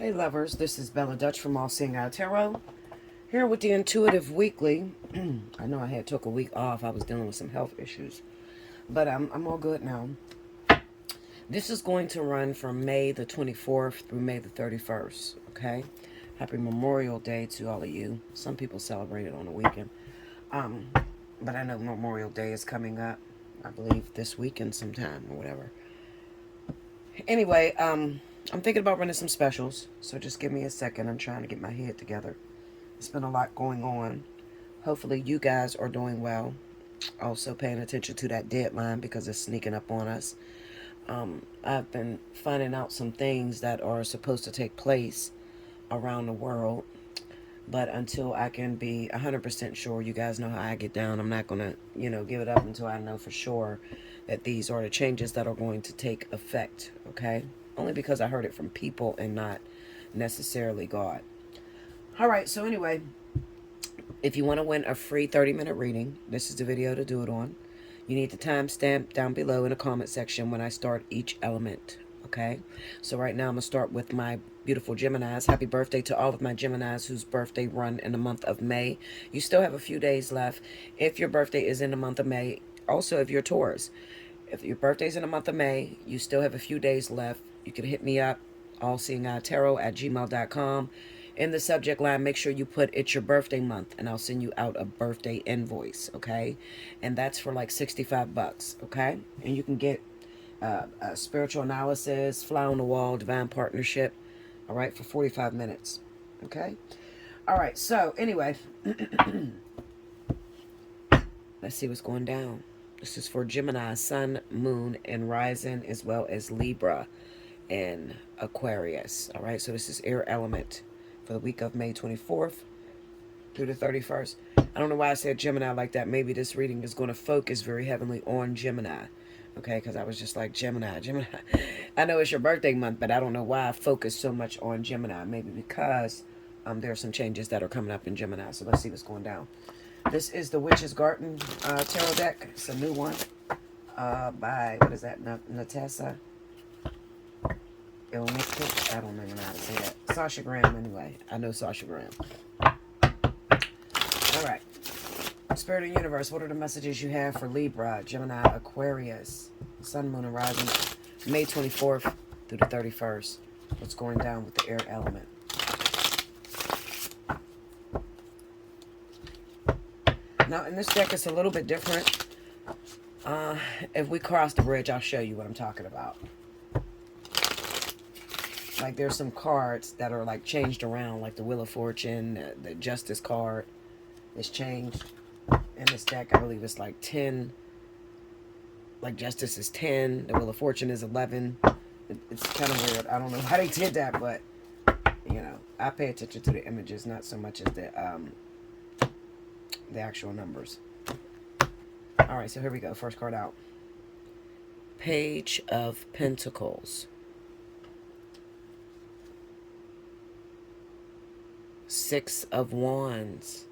Hey lovers, this is Bella Dutch from Allseeingeyetarot. Here with the Intuitive Weekly. I know I had took a week off. I was dealing with some health issues. But I'm all good now. This is going to run from May the 24th through May the 31st. Okay? Happy Memorial Day to all of you. Some people celebrate it on the weekend. Um, but I know Memorial Day is coming up. I believe this weekend sometime or whatever. Anyway, I'm thinking about running some specials, so just give me a second. I'm trying to get my head together. It's been a lot going on. Hopefully you guys are doing well. Also paying attention to that deadline because it's sneaking up on us. I've been finding out some things that are supposed to take place around the world. But until I can be 100% sure, you guys know how I get down. I'm not going to, give it up until I know for sure that these are the changes that are going to take effect, okay? Only because I heard it from people and not necessarily God. All right, so anyway, if you want to win a free 30-minute reading, this is the video to do it on. You need the timestamp down below in the comment section when I start each element, okay? So right now I'm going to start with my beautiful Geminis. Happy birthday to all of my Geminis whose birthday run in the month of May. You still have a few days left if your birthday is in the month of May. Also, if you're Taurus, if your birthday's in the month of May, you still have a few days left. You can hit me up, allseeingeyetarot@gmail.com. In the subject line, make sure you put it's your birthday month, and I'll send you out a birthday invoice, okay? And that's for like 65 bucks, okay? And you can get a spiritual analysis, fly on the wall, divine partnership, all right, for 45 minutes, okay? All right, so anyway, let's see what's going down. This is for Gemini, Sun, Moon, and Rising, as well as Libra and Aquarius, all right? So this is air element for the week of May 24th through the 31st. I don't know why I said Gemini like that. Maybe this reading is going to focus very heavily on Gemini. Okay, because I was just like, Gemini. I know it's your birthday month, but I don't know why I focus so much on Gemini. Maybe because there are some changes that are coming up in Gemini. So let's see what's going down. This is the Witch's Garden Tarot deck. It's a new one by, what is that, Natessa? I don't even know how to say that. Sasha Graham, anyway. I know Sasha Graham. All right. Spirit of the Universe, what are the messages you have for Libra, Gemini, Aquarius, Sun, Moon, and Rising, May 24th through the 31st? What's going down with the air element? Now, in this deck, it's a little bit different. If we cross the bridge, I'll show you what I'm talking about. Like, there's some cards that are, like, changed around, like the Wheel of Fortune, the Justice card is changed. In this deck, I believe it's like 10. Like, Justice is 10. The Wheel of Fortune is 11. It's kind of weird. I don't know how they did that, but, I pay attention to the images, not so much as the actual numbers. All right, so here we go. First card out. Page of Pentacles. Six of Wands.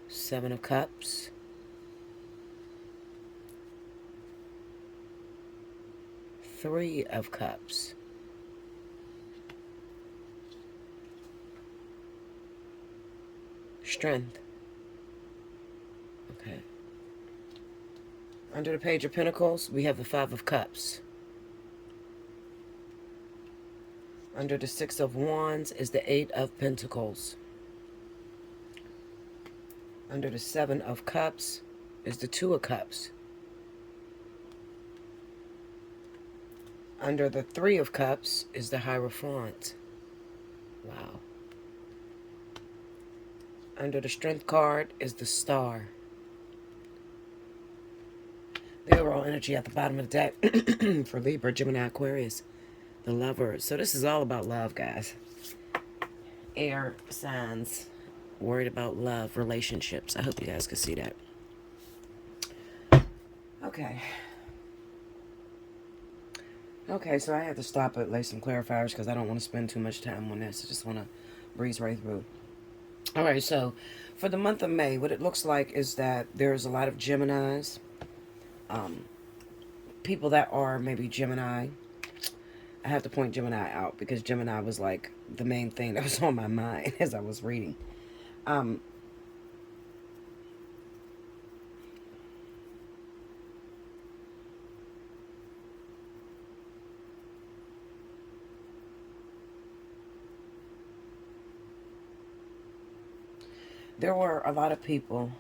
Seven of Cups. Three of Cups. Strength. Okay. Under the Page of Pentacles, we have the Five of Cups. Under the Six of Wands is the Eight of Pentacles. Under the Seven of Cups is the Two of Cups. Under the Three of Cups is the Hierophant. Wow. Under the Strength card is the Star. The overall energy at the bottom of the deck for Libra, Gemini, Aquarius, the Lovers. So this is all about love, guys. Air signs, worried about love, relationships. I hope you guys can see that. Okay. Okay, so I had to stop at lay some clarifiers because I don't want to spend too much time on this. I just want to breeze right through. All right, so for the month of May, what it looks like is that there's a lot of Geminis, people that are maybe Gemini, I have to point Gemini out because Gemini was like the main thing that was on my mind as I was reading. Um, there were a lot of people,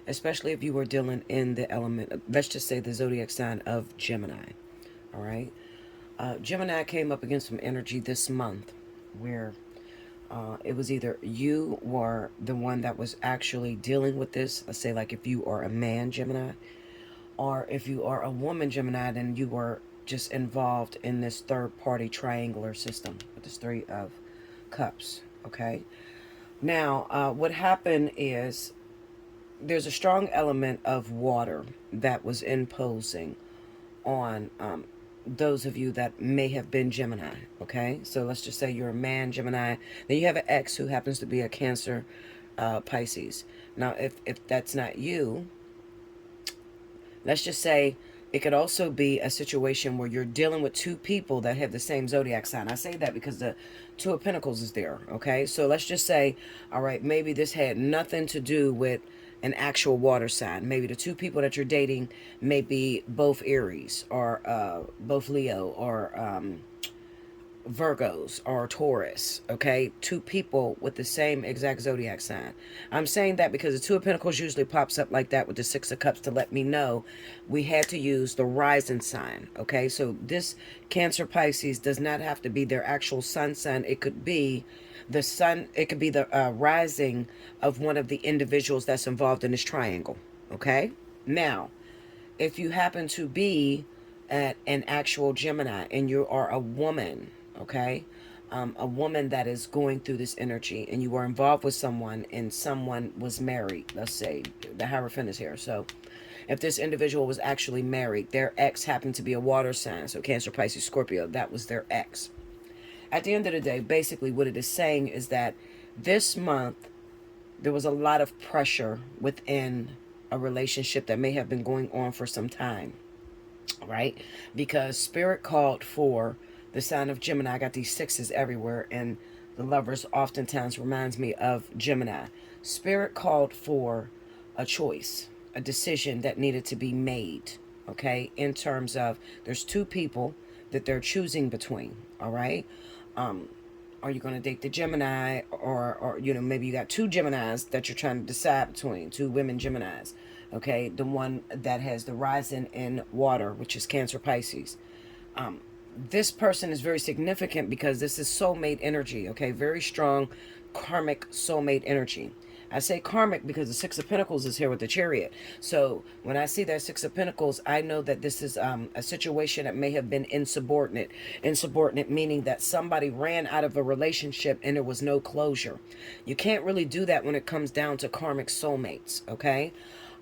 especially if you were dealing in the element, let's just say the zodiac sign of Gemini. All right. Gemini came up against some energy this month where it was either you or the one that was actually dealing with this. Let's say, like, if you are a man Gemini, or if you are a woman Gemini, then you were just involved in this third party triangular system with this Three of Cups. Okay. Now, what happened is there's a strong element of water that was imposing on those of you that may have been Gemini. Okay, so let's just say you're a man Gemini, then you have an ex who happens to be a Cancer Pisces. Now, if that's not you, let's just say it could also be a situation where you're dealing with two people that have the same zodiac sign. I say that because the Two of Pentacles is there. Okay, so let's just say, all right, maybe this had nothing to do with an actual water sign. Maybe the two people that you're dating may be both Aries or both Leo or Virgos or Taurus. Okay, two people with the same exact zodiac sign. I'm saying that because the Two of Pentacles usually pops up like that with the Six of Cups to let me know we had to use the rising sign. Okay, so this Cancer Pisces does not have to be their actual sun sign. It could be the sun, it could be the rising of one of the individuals that's involved in this triangle. Okay, now if you happen to be at an actual Gemini and you are a woman, okay, a woman that is going through this energy and you were involved with someone and someone was married, let's say the Hierophant is here. So if this individual was actually married, their ex happened to be a water sign, so Cancer, Pisces, Scorpio, that was their ex. At the end of the day, basically what it is saying is that this month there was a lot of pressure within a relationship that may have been going on for some time, right? Because Spirit called for the sign of Gemini. I got these sixes everywhere, and the lovers oftentimes reminds me of Gemini. Spirit called for a choice, a decision that needed to be made, okay? In terms of there's two people that they're choosing between, all right? Are you going to date the Gemini, or you know, maybe you got two Geminis that you're trying to decide between, two women Geminis, okay? The one that has the rising in water, which is Cancer, Pisces. This person is very significant because this is soulmate energy, okay? Very strong karmic soulmate energy. I say karmic because the Six of Pentacles is here with the Chariot. So when I see that Six of Pentacles, I know that this is a situation that may have been insubordinate. Insubordinate meaning that somebody ran out of a relationship and there was no closure. You can't really do that when it comes down to karmic soulmates, okay?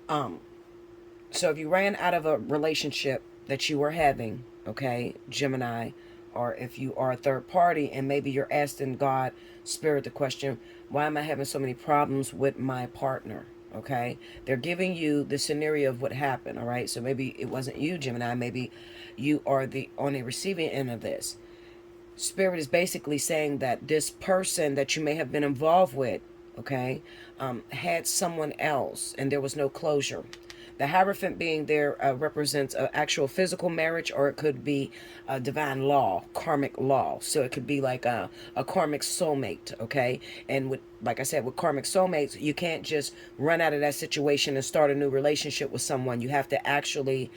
So if you ran out of a relationship that you were having, okay, Gemini, or if you are a third party and maybe you're asking God, Spirit, the question, why am I having so many problems with my partner? Okay, they're giving you the scenario of what happened. All right, so maybe it wasn't you, Gemini, maybe you are the on a receiving end of this. Spirit is basically saying that this person that you may have been involved with, okay, had someone else and there was no closure. The Hierophant being there represents an actual physical marriage, or it could be a divine law, karmic law. So it could be like a karmic soulmate, okay? And with, like I said, with karmic soulmates, you can't just run out of that situation and start a new relationship with someone. You have to actually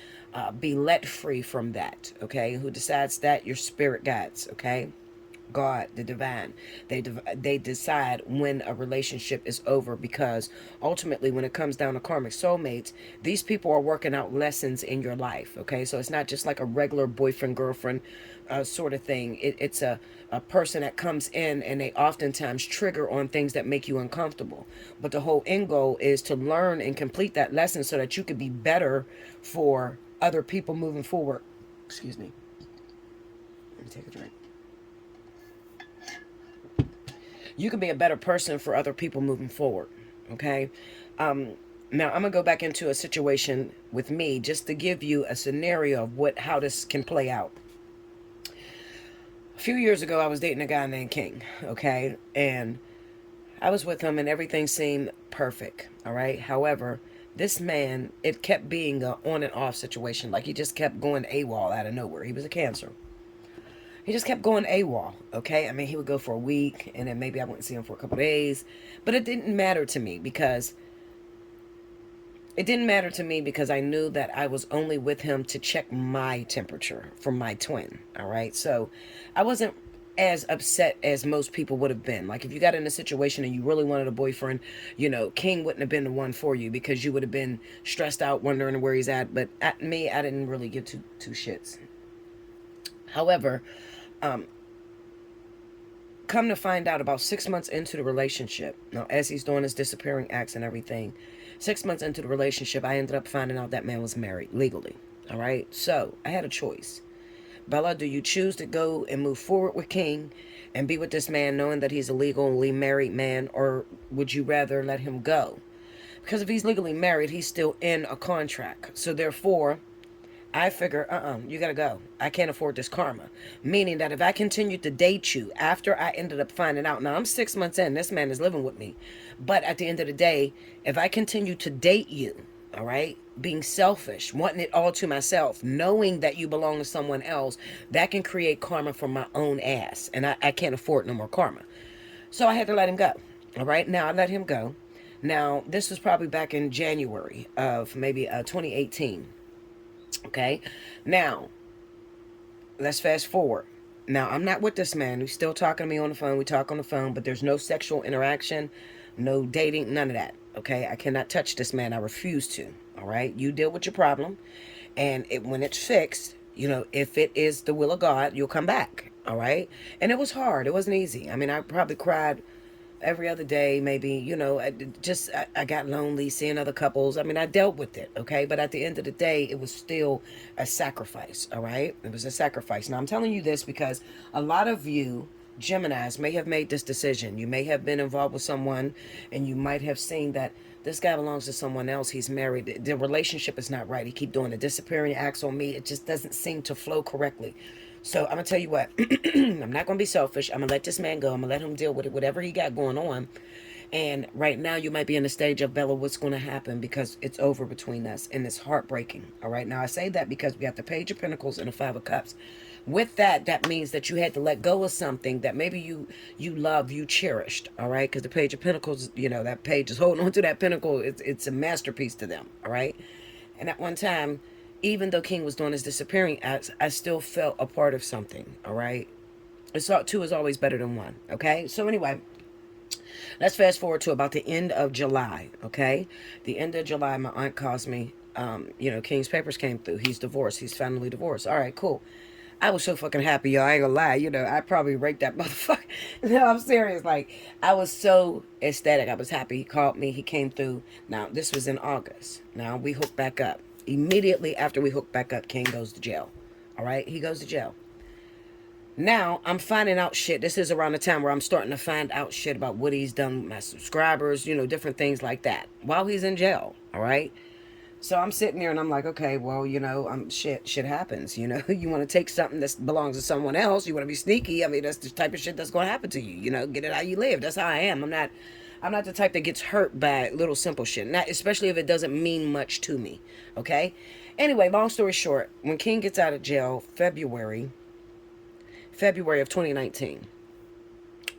be let free from that, okay? Who decides that? Your spirit guides, okay? God, the divine. They decide when a relationship is over, because ultimately when it comes down to karmic soulmates, these people are working out lessons in your life, okay? So it's not just like a regular boyfriend, girlfriend sort of thing. It's a person that comes in and they oftentimes trigger on things that make you uncomfortable. But the whole end goal is to learn and complete that lesson so that you could be better for other people moving forward. Excuse me. Let me take a drink. You can be a better person for other people moving forward, okay? Now, I'm going to go back into a situation with me just to give you a scenario of how this can play out. A few years ago, I was dating a guy named King, okay? And I was with him and everything seemed perfect, all right? However, this man, it kept being a on and off situation. Like he just kept going AWOL out of nowhere. He was a Cancer. He just kept going AWOL, okay? I mean, he would go for a week and then maybe I wouldn't see him for a couple of days. But it didn't matter to me because I knew that I was only with him to check my temperature for my twin, all right? So I wasn't as upset as most people would have been. Like if you got in a situation and you really wanted a boyfriend, King wouldn't have been the one for you because you would have been stressed out wondering where he's at. But at me, I didn't really give two shits. However, come to find out about 6 months into the relationship, now as he's doing his disappearing acts and everything, 6 months into the relationship, I ended up finding out that man was married legally. All right. So I had a choice. Bella, do you choose to go and move forward with King and be with this man knowing that he's a legally married man, or would you rather let him go? Because if he's legally married, he's still in a contract. So therefore, I figure, you gotta go. I can't afford this karma. Meaning that if I continued to date you after I ended up finding out, now I'm 6 months in, this man is living with me. But at the end of the day, if I continue to date you, all right, being selfish, wanting it all to myself, knowing that you belong to someone else, that can create karma for my own ass. And I can't afford no more karma. So I had to let him go. All right, now I let him go. Now, this was probably back in January of maybe 2018. Okay, now let's fast forward. Now I'm not with this man. He's still talking to me on the phone. We talk on the phone, but there's no sexual interaction, no dating, none of that. Okay, I cannot touch this man. I refuse to. All right, you deal with your problem, and when it's fixed, if it is the will of God, you'll come back. All right, and it was hard. It wasn't easy. I mean, I probably cried every other day, maybe, I got lonely seeing other couples. I mean, I dealt with it, okay? But at the end of the day, it was still a sacrifice, all right? It was a sacrifice. Now, I'm telling you this because a lot of you Geminis may have made this decision. You may have been involved with someone and you might have seen that this guy belongs to someone else. He's married. The relationship is not right. He keep doing the disappearing acts on me. It just doesn't seem to flow correctly. So I'm going to tell you what, I'm not going to be selfish. I'm going to let this man go. I'm going to let him deal with it, whatever he got going on. And right now you might be in the stage of, Bella, what's going to happen, because it's over between us and it's heartbreaking. All right. Now I say that because we have the Page of Pentacles and the Five of Cups. With that, that means that you had to let go of something that maybe you love, you cherished. All right. Because the Page of Pentacles, that page is holding on to that pentacle. It's a masterpiece to them. All right. And at one time, even though King was doing his disappearing acts, I still felt a part of something, all right? Two is always better than one, okay? So anyway, let's fast forward to about the end of July, okay? The end of July, my aunt calls me, King's papers came through. He's divorced. He's finally divorced. All right, cool. I was so fucking happy, y'all. I ain't gonna lie. I probably raped that motherfucker. No, I'm serious. Like, I was so ecstatic. I was happy. He called me. He came through. Now, this was in August. Now, we hooked back up. Immediately after we hook back up, King goes to jail. All right? He goes to jail. Now, I'm finding out shit. This is around the time where I'm starting to find out shit about what he's done with my subscribers, different things like that while he's in jail. All right? So I'm sitting there and I'm like, okay, well, shit happens. You want to take something that belongs to someone else. You want to be sneaky. I mean, that's the type of shit that's going to happen to you. Get it how you live. That's how I am. I'm not the type that gets hurt by little simple shit. Not especially if it doesn't mean much to me. Okay? Anyway, long story short, when King gets out of jail, February of 2019,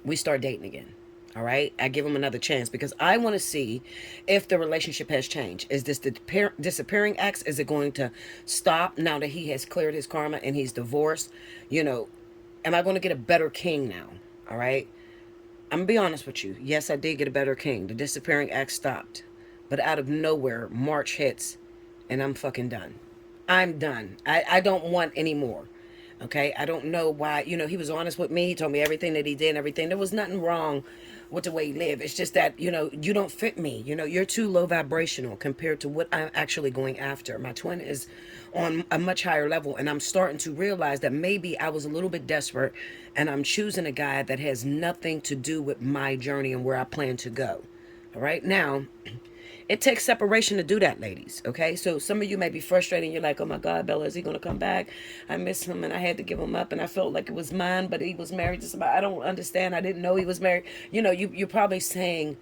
we start dating again. All right? I give him another chance because I want to see if the relationship has changed. Is this the disappearing acts? Is it going to stop now that he has cleared his karma and he's divorced? Am I going to get a better King now? All right? I'm going to be honest with you. Yes, I did get a better King. The disappearing act stopped. But out of nowhere, March hits, and I'm fucking done. I'm done. I don't want any more. Okay? I don't know why. He was honest with me. He told me everything that he did and everything. There was nothing wrong with the way he lived. It's just that, you don't fit me. You're too low vibrational compared to what I'm actually going after. My twin is on a much higher level, and I'm starting to realize that maybe I was a little bit desperate, and I'm choosing a guy that has nothing to do with my journey and where I plan to go. All right? Now, It takes separation to do that, ladies. Okay, so some of you may be frustrated. You're like, oh my God, Bella, is he going to come back? I miss him and I had to give him up and I felt like it was mine, but he was married to somebody. I don't understand. I didn't know he was married. You know, you're probably saying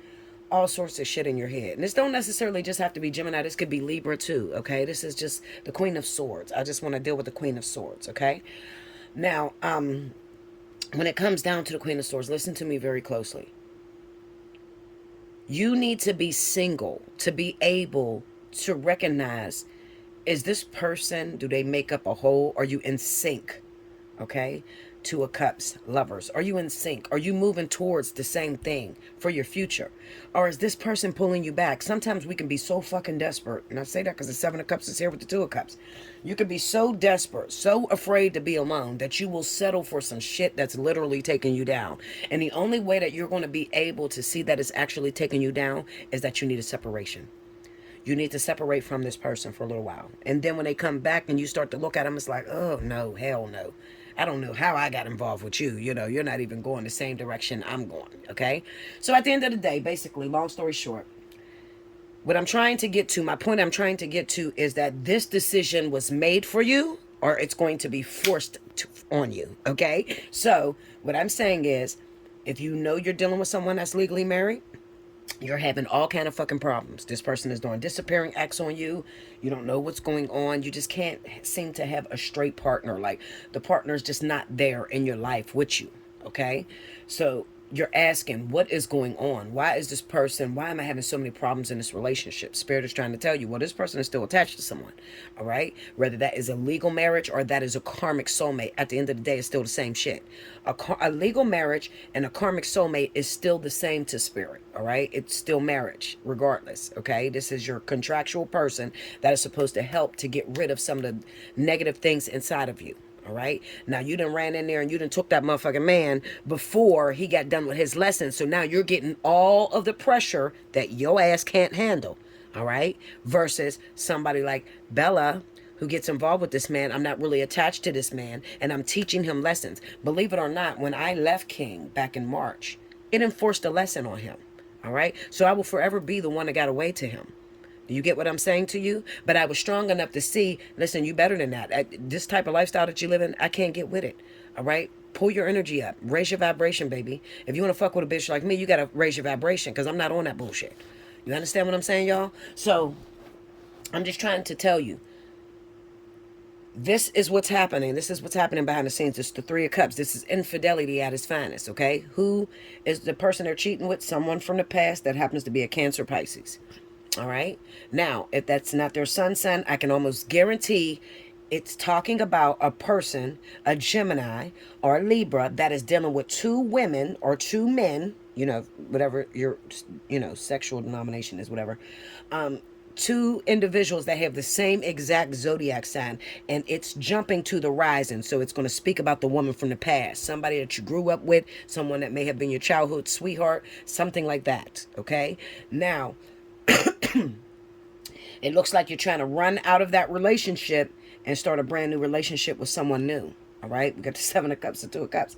all sorts of shit in your head. And this don't necessarily just have to be Gemini. This could be Libra too, okay? This is just the Queen of Swords. I just want to deal with the Queen of Swords, okay? Now, when it comes down to the Queen of Swords, listen to me very closely. You need to be single to be able to recognize, is this person, do they make up a whole? Are you in sync? Okay? Two of Cups, lovers. Are you in sync? Are you moving towards the same thing for your future? Or is this person pulling you back? Sometimes we can be so fucking desperate. And I say that because the Seven of Cups is here with the Two of Cups. You can be so desperate, so afraid to be alone that you will settle for some shit that's literally taking you down. And the only way that you're going to be able to see that it's actually taking you down is that you need a separation. You need to separate from this person for a little while. And then when they come back and you start to look at them, it's like, oh, no, hell no. I don't know how I got involved with you. You know, you're not even going the same direction I'm going, okay? So at the end of the day, basically, long story short, what I'm trying to get to, my point I'm trying to get to is that this decision was made for you or it's going to be forced on you, okay? So what I'm saying is, if you know you're dealing with someone that's legally married, you're having all kind of fucking problems. This person is doing disappearing acts on you. You don't know what's going on. You just can't seem to have a straight partner. Like the partner is just not there in your life with you. Okay. So you're asking, what is going on? Why is this person, why am I having so many problems in this relationship? Spirit is trying to tell you, well, this person is still attached to someone. All right. Whether that is a legal marriage or that is a karmic soulmate, at the end of the day, it's still the same shit. A legal marriage and a karmic soulmate is still the same to spirit. All right. It's still marriage regardless. Okay. This is your contractual person that is supposed to help to get rid of some of the negative things inside of you. All right. Now you done ran in there and you done took that motherfucking man before he got done with his lesson. So now you're getting all of the pressure that your ass can't handle. All right. Versus somebody like Bella who gets involved with this man. I'm not really attached to this man and I'm teaching him lessons. Believe it or not, when I left King back in March, it enforced a lesson on him. All right. So I will forever be the one that got away to him. Do you get what I'm saying to you? But I was strong enough to see, listen, you better than that. This type of lifestyle that you live in, I can't get with it. All right? Pull your energy up. Raise your vibration, baby. If you want to fuck with a bitch like me, you got to raise your vibration because I'm not on that bullshit. You understand what I'm saying, y'all? So I'm just trying to tell you, this is what's happening. This is what's happening behind the scenes. It's the Three of Cups. This is infidelity at its finest, okay? Who is the person they're cheating with? Someone from the past that happens to be a Cancer Pisces. All right. Now, if that's not their sun sign, I can almost guarantee it's talking about a person, a Gemini or a Libra that is dealing with two women or two men, you know, whatever your, you know, sexual denomination is, whatever. Two individuals that have the same exact zodiac sign and it's jumping to the rising. So it's going to speak about the woman from the past, somebody that you grew up with, someone that may have been your childhood sweetheart, something like that. Okay. Now, it looks like you're trying to run out of that relationship and start a brand new relationship with someone new. All right. We got the Seven of Cups and Two of Cups.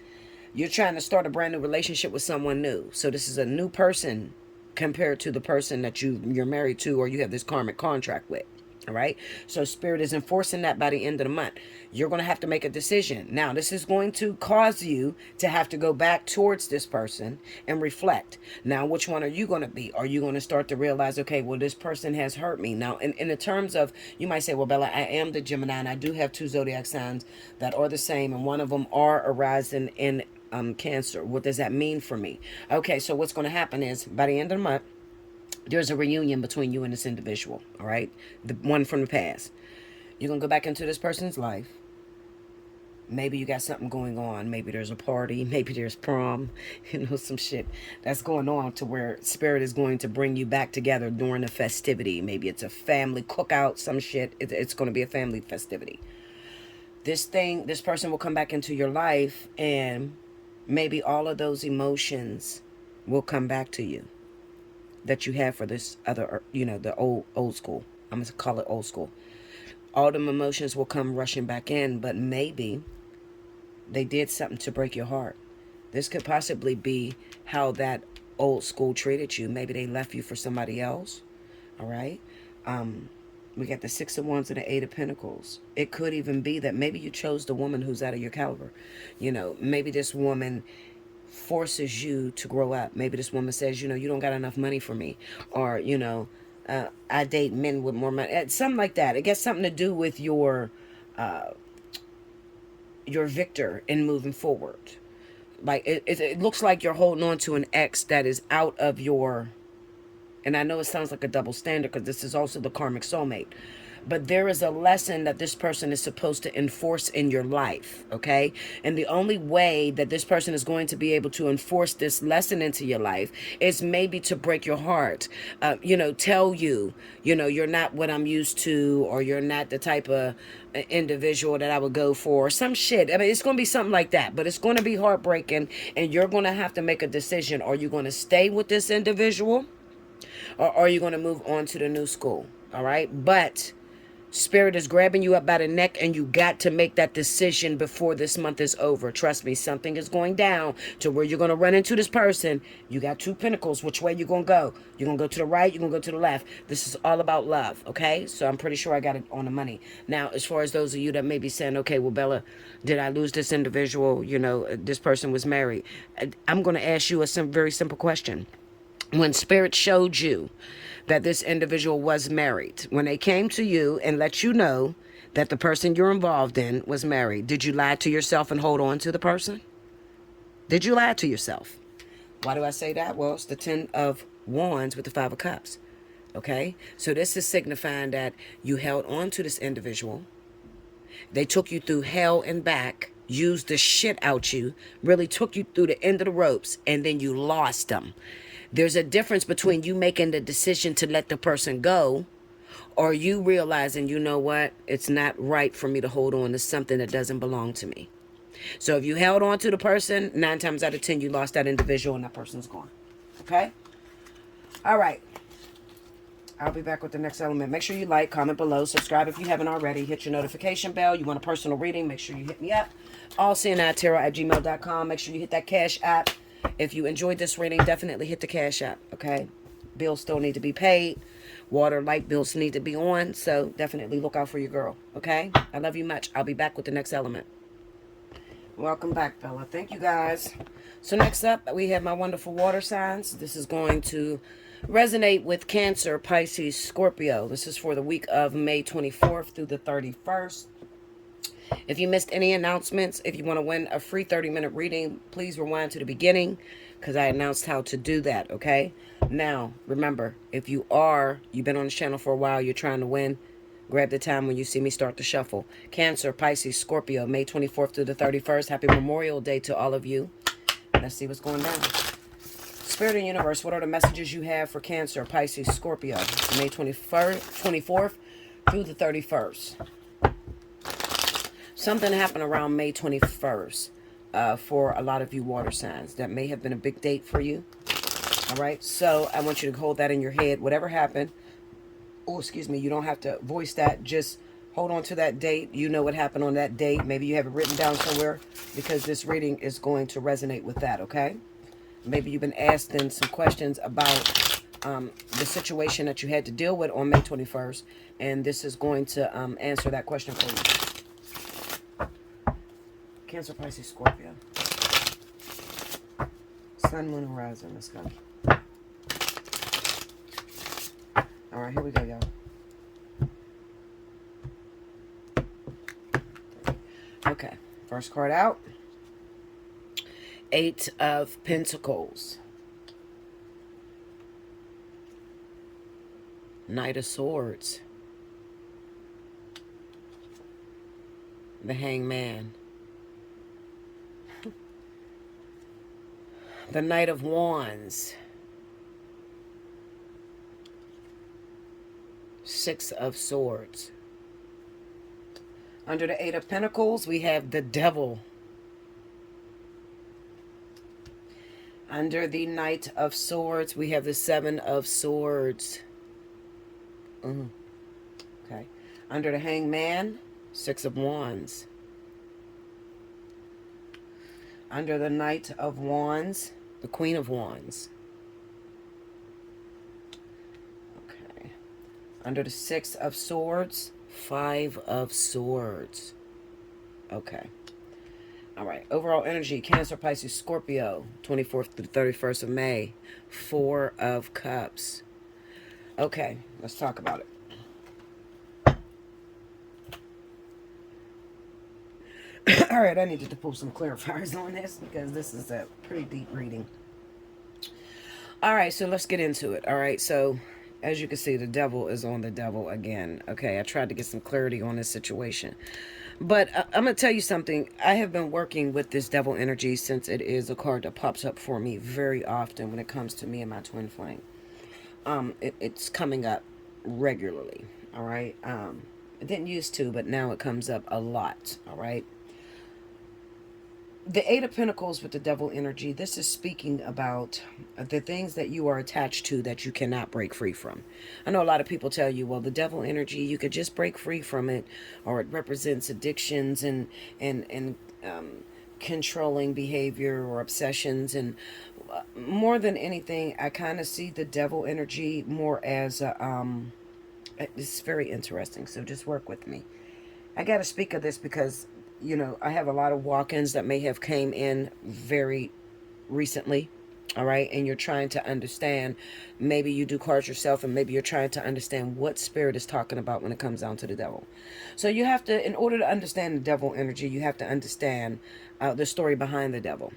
You're trying to start a brand new relationship with someone new. So this is a new person compared to the person that you're married to or you have this karmic contract with. All right. So spirit is enforcing that by the end of the month. You're going to have to make a decision. Now, this is going to cause you to have to go back towards this person and reflect. Now, which one are you going to be? Are you going to start to realize, okay, well, this person has hurt me? Now, in the terms of, you might say, well, Bella, I am the Gemini and I do have two zodiac signs that are the same. And one of them are arising in Cancer. What does that mean for me? Okay, so what's going to happen is by the end of the month, there's a reunion between you and this individual, all right? The one from the past. You're going to go back into this person's life. Maybe you got something going on. Maybe there's a party. Maybe there's prom. You know, some shit that's going on to where spirit is going to bring you back together during a festivity. Maybe it's a family cookout, some shit. It's going to be a family festivity. This person will come back into your life and maybe all of those emotions will come back to you that you have for this other, you know, the old school. I'm going to call it old school. All them emotions will come rushing back in, but maybe they did something to break your heart. This could possibly be how that old school treated you. Maybe they left you for somebody else. All right. We got the Six of Wands and the Eight of Pentacles. It could even be that maybe you chose the woman who's out of your caliber. You know, maybe this woman forces you to grow up. Maybe this woman says, you know, you don't got enough money for me. Or, you know, I date men with more money. Something like that. It gets something to do with your victor in moving forward. Like, it looks like you're holding on to an ex that is out of your... And I know it sounds like a double standard because this is also the karmic soulmate. But there is a lesson that this person is supposed to enforce in your life, okay? And the only way that this person is going to be able to enforce this lesson into your life is maybe to break your heart. You know, tell you, you know, you're not what I'm used to, or you're not the type of individual that I would go for, or some shit. I mean, it's going to be something like that, but it's going to be heartbreaking, and you're going to have to make a decision. Are you going to stay with this individual? Or are you going to move on to the new school? All right. But Spirit is grabbing you up by the neck, and you got to make that decision before this month is over. Trust me, something is going down to where you're going to run into this person. You got two pentacles. Which way you going to go? You're going to go to the right. You're going to go to the left. This is all about love. Okay. So I'm pretty sure I got it on the money. Now, as far as those of you that may be saying, okay, well, Bella, did I lose this individual? You know, this person was married. I'm going to ask you a very simple question. When Spirit showed you that this individual was married, when they came to you and let you know that the person you're involved in was married, did you lie to yourself and hold on to the person? Did you lie to yourself? Why do I say that? Well, it's the 10 of Wands with the 5 of Cups. Okay? So this is signifying that you held on to this individual. They took you through hell and back, used the shit out you, really took you through the end of the ropes, and then you lost them. There's a difference between you making the decision to let the person go, or you realizing, you know what, it's not right for me to hold on to something that doesn't belong to me. So if you held on to the person, 9 times out of 10, you lost that individual and that person's gone. Okay? All right. I'll be back with the next element. Make sure you like, comment below, subscribe if you haven't already. Hit your notification bell. You want a personal reading, make sure you hit me up. Allseeingeyetarot@gmail.com. Make sure you hit that Cash App. If you enjoyed this reading, definitely hit the Cash App, okay? Bills still need to be paid. Water, light bills need to be on. So definitely look out for your girl, okay? I love you much. I'll be back with the next element. Welcome back, Bella. Thank you, guys. So next up, we have my wonderful water signs. This is going to resonate with Cancer, Pisces, Scorpio. This is for the week of May 24th through the 31st. If you missed any announcements, if you want to win a free 30-minute reading, please rewind to the beginning because I announced how to do that, okay? Now, remember, if you've been on this channel for a while, you're trying to win, grab the time when you see me start the shuffle. Cancer, Pisces, Scorpio, May 24th through the 31st. Happy Memorial Day to all of you. Let's see what's going down. Spirit and Universe, what are the messages you have for Cancer, Pisces, Scorpio, May 24th through the 31st? Something happened around May 21st for a lot of you water signs. That may have been a big date for you. All right. So I want you to hold that in your head. Whatever happened. Oh, excuse me. You don't have to voice that. Just hold on to that date. You know what happened on that date. Maybe you have it written down somewhere because this reading is going to resonate with that. Okay. Maybe you've been asking some questions about the situation that you had to deal with on May 21st. And this is going to answer that question for you. Cancer, Pisces, Scorpio. Sun, Moon, Horizon. Let's go. All right, here we go, y'all. Okay, first card out. 8 of Pentacles. Knight of Swords. The Hangman. The Knight of Wands. 6 of Swords. Under the 8 of Pentacles, we have the Devil. Under the Knight of Swords, we have the 7 of Swords. Okay. Under the Hangman, 6 of Wands. Under the Knight of Wands, the Queen of Wands. Okay. Under the Six of Swords, Five of Swords. Okay. All right. Overall energy, Cancer, Pisces, Scorpio, 24th to the 31st of May. Four of Cups. Okay, let's talk about it. All right, I needed to pull some clarifiers on this because this is a pretty deep reading. All right, so let's get into it. All right, so as you can see, the devil is on the devil again. Okay, I tried to get some clarity on this situation. But I'm going to tell you something. I have been working with this devil energy since it is a card that pops up for me very often when it comes to me and my twin flame. It's coming up regularly. All right. It didn't used to, but now it comes up a lot. All right. The Eight of Pentacles with the devil energy, this is speaking about the things that you are attached to that you cannot break free from. I know a lot of people tell you, well, the devil energy, you could just break free from it, or it represents addictions and controlling behavior or obsessions. And more than anything, I kind of see the devil energy more as it's very interesting. So just work with me. I got to speak of this because I have a lot of walk-ins that may have came in very recently, all right? And you're trying to understand, maybe you do cards yourself, and maybe you're trying to understand what spirit is talking about when it comes down to the devil. So you have to, in order to understand the devil energy, you have to understand the story behind the devil,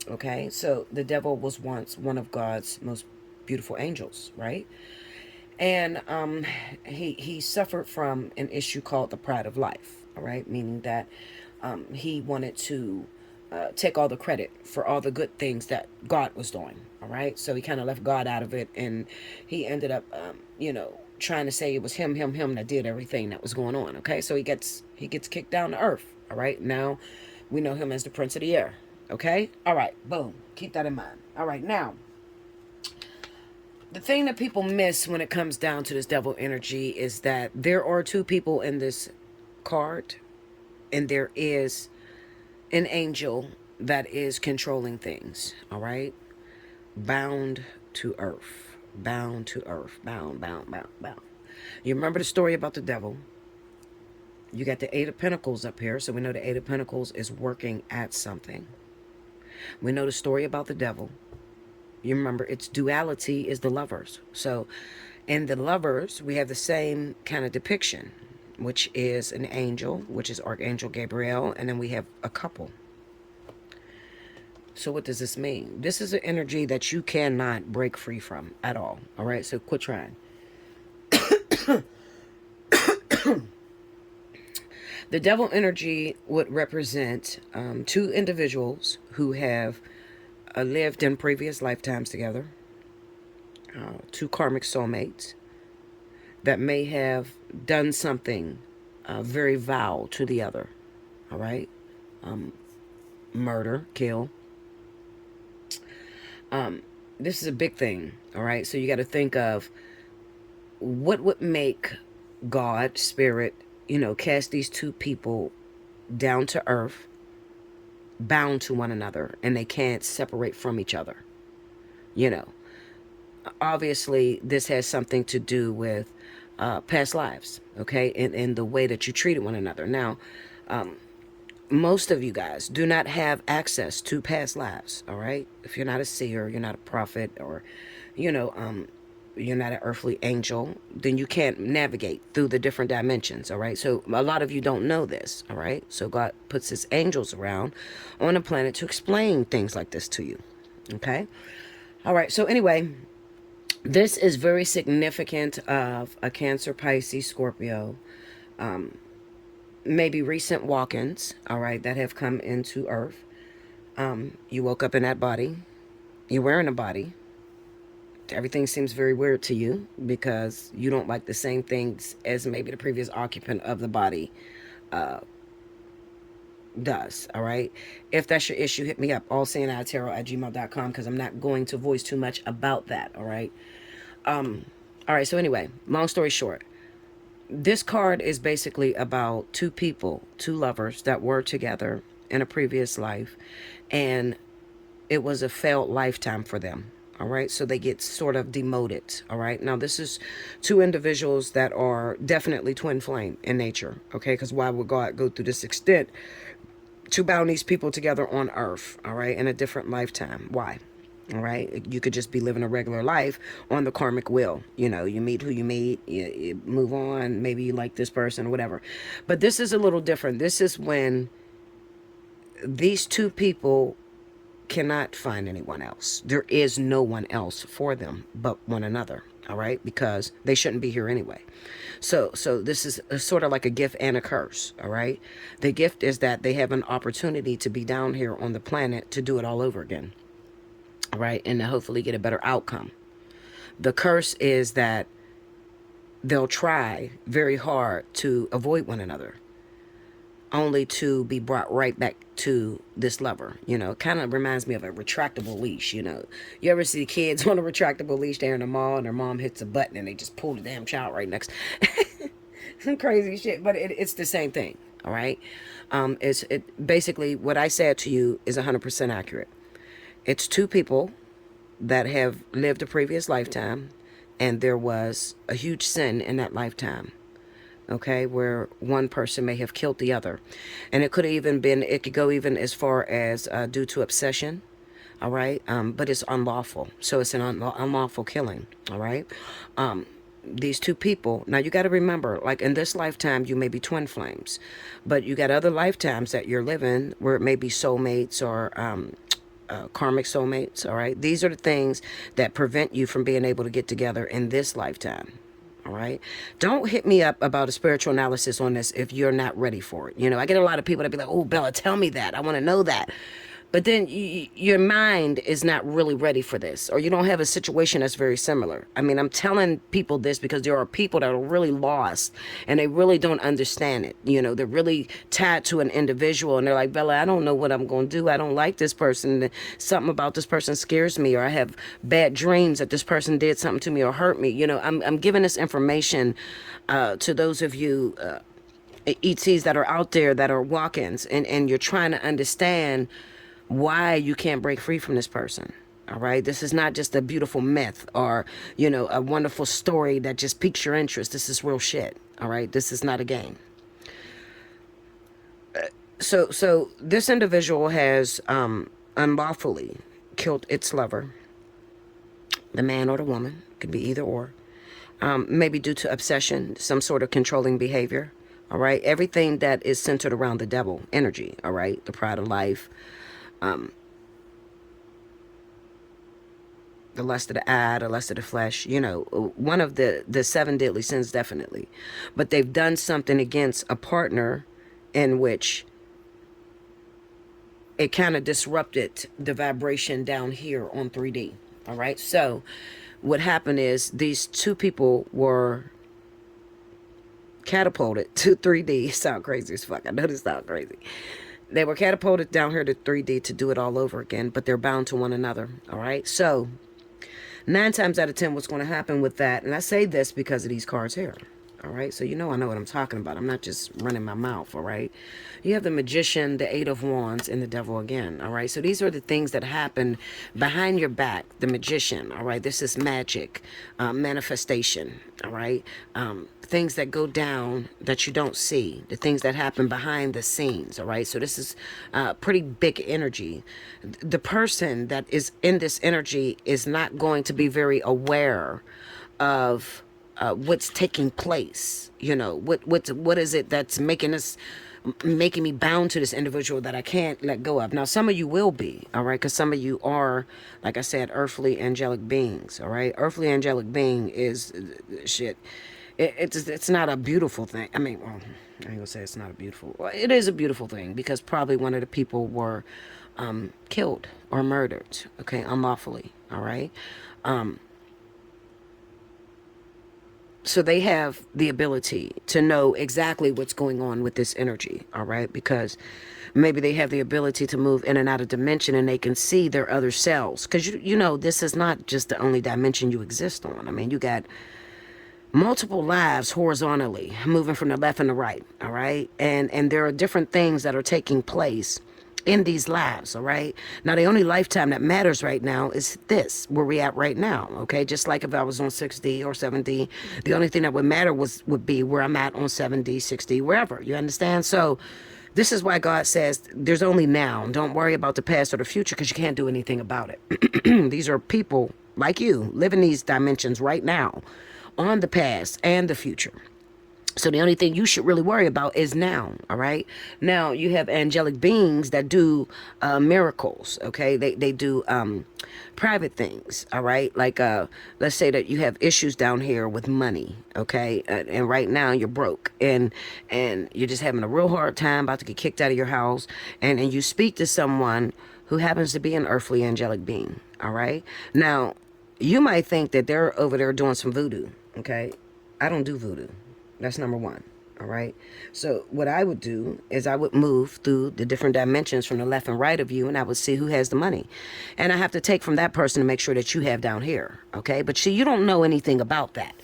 okay? So the devil was once one of God's most beautiful angels, right? And he suffered from an issue called the pride of life, all right? Meaning that he wanted to take all the credit for all the good things that God was doing, all right? So he kind of left God out of it, and he ended up, trying to say it was him that did everything that was going on, okay? So he gets kicked down to earth, all right? Now we know him as the Prince of the Air, okay? All right, boom. Keep that in mind. All right, now, the thing that people miss when it comes down to this devil energy is that there are two people in this card, and there is an angel that is controlling things, all right? Bound to earth. Bound to earth. Bound. You remember the story about the devil. You got the Eight of Pentacles up here, so we know the Eight of Pentacles is working at something. We know the story about the devil. You remember its duality is the lovers. So in the lovers, we have the same kind of depiction, which is an angel, which is Archangel Gabriel, and then we have a couple. So what does this mean? This is an energy that you cannot break free from at all. All right, so quit trying. The devil energy would represent two individuals who have lived in previous lifetimes together, two karmic soulmates that may have done something very vile to the other, all right? Murder, kill. This is a big thing, all right? So you got to think of what would make God, spirit, cast these two people down to earth, bound to one another, and they can't separate from each other. Obviously, this has something to do with past lives, okay? And the way that you treated one another. Now, most of you guys do not have access to past lives, all right? If you're not a seer, you're not a prophet, or, you're not an earthly angel, then you can't navigate through the different dimensions, all right? So a lot of you don't know this, all right? So God puts his angels around on the planet to explain things like this to you, okay? All right, so anyway, this is very significant of a Cancer, Pisces, Scorpio, maybe recent walk-ins, all right, that have come into earth. You woke up in that body. You're wearing a body. Everything seems very weird to you because you don't like the same things as maybe the previous occupant of the body does, all right? If that's your issue, hit me up, allseeingeyetarot@gmail.com, because I'm not going to voice too much about that, all right? All right, so anyway, long story short, this card is basically about two people, two lovers that were together in a previous life, and it was a failed lifetime for them, All right, so they get sort of demoted. All right, now this is two individuals that are definitely twin flame in nature. Okay, because why would God go through this extent to bound these people together on earth? All right, in a different lifetime. Why? All right, you could just be living a regular life on the karmic wheel. You know, you meet who you meet, you move on. Maybe you like this person, whatever. But this is a little different. This is when these two people cannot find anyone else. There is no one else for them but one another. All right, because they shouldn't be here anyway. So this is sort of like a gift and a curse. All right, the gift is that they have an opportunity to be down here on the planet to do it all over again. All right, and to hopefully get a better outcome. The curse is that they'll try very hard to avoid one another, only to be brought right back to this lever. You know, it kind of reminds me of a retractable leash. You know, you ever see kids on a retractable leash there in the mall and their mom hits a button and they just pull the damn child right next. Some crazy shit, but it's the same thing. All right, it basically what I said to you is 100% accurate. It's two people that have lived a previous lifetime, and there was a huge sin in that lifetime. Okay, where one person may have killed the other, and it could go even as far as due to obsession. All right, but it's unlawful, so it's an unlawful killing. All right, these two people, now you got to remember, like in this lifetime you may be twin flames, but you got other lifetimes that you're living where it may be soulmates or karmic soulmates. All right, these are the things that prevent you from being able to get together in this lifetime. All right, don't hit me up about a spiritual analysis on this if you're not ready for it. You know, I get a lot of people that be like, oh Bella, tell me that, I want to know that. But then your mind is not really ready for this, or you don't have a situation that's very similar. I mean, I'm telling people this because there are people that are really lost and they really don't understand it. You know, they're really tied to an individual and they're like, Bella, I don't know what I'm going to do. I don't like this person. Something about this person scares me, or I have bad dreams that this person did something to me or hurt me. You know, I'm giving this information to those of you ETs that are out there that are walk-ins, and you're trying to understand why you can't break free from this person. All right, this is not just a beautiful myth or, you know, a wonderful story that just piques your interest. This is real shit. All right, this is not a game. So this individual has unlawfully killed its lover, the man or the woman, could be either or, maybe due to obsession, some sort of controlling behavior. All right, everything that is centered around the devil energy. All right, the pride of life, the lust of the eye, the lust of the flesh, you know, one of the seven deadly sins, definitely. But they've done something against a partner in which it kind of disrupted the vibration down here on 3D. All right, so what happened is these two people were catapulted to 3D. Sound crazy as fuck. I know this sounds crazy. They were catapulted down here to 3D to do it all over again, but they're bound to one another. All right, so 9 times out of 10, what's going to happen with that, and I say this because of these cards here. All right, so you know I know what I'm talking about. I'm not just running my mouth. All right, you have the Magician, the Eight of Wands, and the Devil again. All right, so these are the things that happen behind your back. The Magician. All right, this is magic, manifestation. All right, things that go down that you don't see, the things that happen behind the scenes. All right, so this is pretty big energy. The person that is in this energy is not going to be very aware of what's taking place. You know, what is it that's making me bound to this individual that I can't let go of. Now, some of you will be, all right, because some of you are, like I said, earthly angelic beings. All right, earthly angelic being is shit. It's not a beautiful thing. I mean, well, I ain't gonna say it's not a beautiful. Well, it is a beautiful thing because probably one of the people were killed or murdered. Okay, unlawfully. All right. So they have the ability to know exactly what's going on with this energy, all right? Because maybe they have the ability to move in and out of dimension and they can see their other selves. Because, you know, this is not just the only dimension you exist on. I mean, you got multiple lives horizontally moving from the left and the right, all right? And there are different things that are taking place in these lives, all right? Now, the only lifetime that matters right now is this, where we at right now, okay? Just like if I was on 6D or 7D, the only thing that would matter would be where I'm at on 7D, 6D, wherever, you understand? So this is why God says there's only now. Don't worry about the past or the future because you can't do anything about it. These are people like you living these dimensions right now on the past and the future. So the only thing you should really worry about is now, all right? Now, you have angelic beings that do miracles, okay? They do private things, all right? Like, let's say that you have issues down here with money, okay? And right now you're broke and you're just having a real hard time, about to get kicked out of your house. And you speak to someone who happens to be an earthly angelic being, all right? Now, you might think that they're over there doing some voodoo, okay? I don't do voodoo. That's number one. All right. So what I would do is I would move through the different dimensions from the left and right of you, and I would see who has the money. And I have to take from that person to make sure that you have down here. Okay. But see, you don't know anything about that.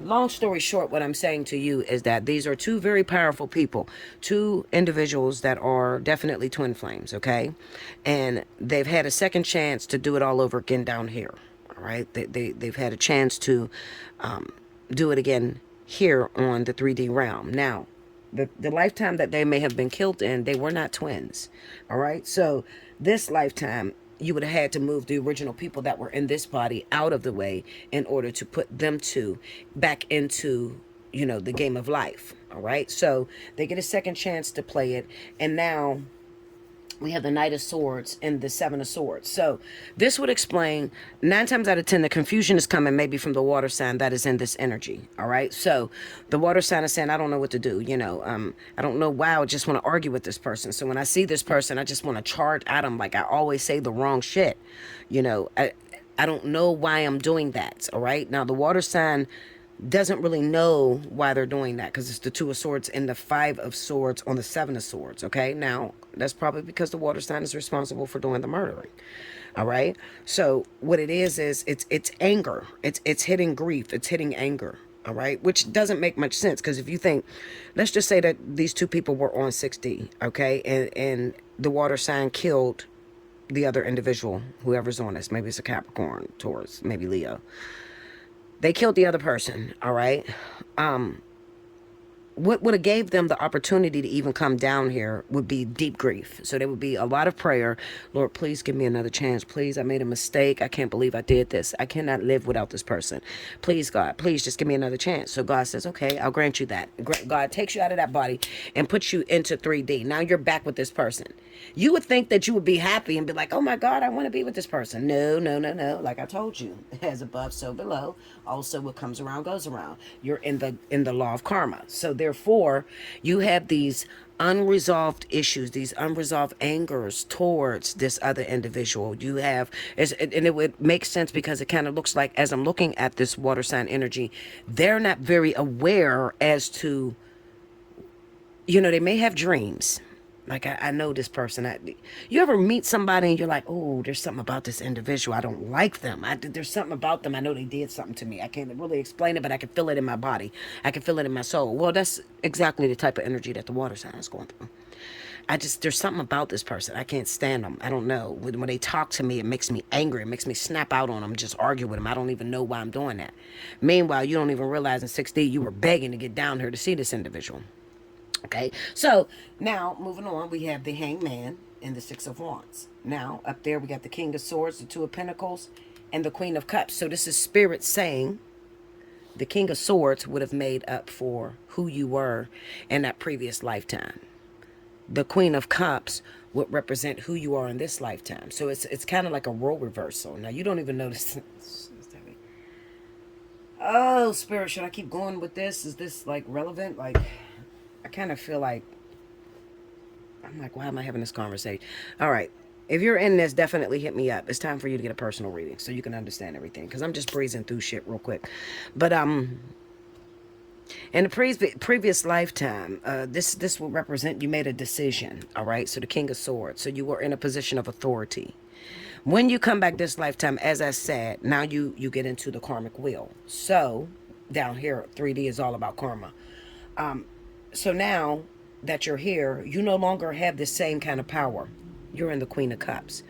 Long story short, what I'm saying to you is that these are two very powerful people, two individuals that are definitely twin flames. Okay. And they've had a second chance to do it all over again down here. All right. They've had a chance to do it again here on the 3D realm. Now, the lifetime that they may have been killed in, they were not twins. All right. So this lifetime, you would have had to move the original people that were in this body out of the way in order to put them two back into, the game of life. All right. So they get a second chance to play it. And now we have the Knight of Swords and the Seven of Swords. So this would explain 9 times out of 10, the confusion is coming maybe from the water sign that is in this energy. All right. So the water sign is saying, I don't know what to do. I don't know why I just want to argue with this person. So when I see this person, I just want to charge at them. Like I always say the wrong shit. I don't know why I'm doing that. All right. Now the water sign doesn't really know why they're doing that because it's the 2 of Swords and the 5 of Swords on the 7 of Swords. Okay. Now that's probably because the water sign is responsible for doing the murdering. All right. So what it is it's anger. It's hitting grief. It's hitting anger. All right. Which doesn't make much sense because if you think, let's just say that these two people were on 6D. Okay. And the water sign killed the other individual, whoever's on this. Maybe it's a Capricorn, Taurus, maybe Leo. They killed the other person, all right? What would have gave them the opportunity to even come down here would be deep grief. So there would be a lot of prayer. Lord, please give me another chance. Please, I made a mistake. I can't believe I did this. I cannot live without this person. Please, God, please just give me another chance. So God says, okay, I'll grant you that. God takes you out of that body and puts you into 3D. Now you're back with this person. You would think that you would be happy and be like, oh my God, I want to be with this person. No. Like I told you, as above, so below. Also, what comes around goes around. You're in the law of karma. So therefore, you have these unresolved issues, these unresolved angers towards this other individual. You have, and it would make sense because it kind of looks like, as I'm looking at this water sign energy, they're not very aware as to, they may have dreams. Like, I know this person. You ever meet somebody and you're like, oh, there's something about this individual. I don't like them. There's something about them. I know they did something to me. I can't really explain it, but I can feel it in my body. I can feel it in my soul. Well, that's exactly the type of energy that the water sign is going through. There's something about this person. I can't stand them. I don't know. When they talk to me, it makes me angry. It makes me snap out on them, just argue with them. I don't even know why I'm doing that. Meanwhile, you don't even realize in 6D you were begging to get down here to see this individual. Okay, so now moving on, we have the Hanged Man and the 6 of Wands. Now up there we got the King of Swords, the 2 of Pentacles, and the Queen of Cups. So this is Spirit saying the King of Swords would have made up for who you were in that previous lifetime. The Queen of Cups would represent who you are in this lifetime. So it's kind of like a role reversal. Now you don't even notice. Oh, Spirit, should I keep going with this? Is this like relevant? Like, I kind of feel like, I'm like, why am I having this conversation? All right. If you're in this, definitely hit me up. It's time for you to get a personal reading so you can understand everything. Because I'm just breezing through shit real quick. But in the previous lifetime, this will represent you made a decision. All right. So the King of Swords. So you were in a position of authority. When you come back this lifetime, as I said, now you get into the karmic wheel. So down here, 3D is all about karma. So now that you're here, you no longer have the same kind of power. You're in the Queen of Cups.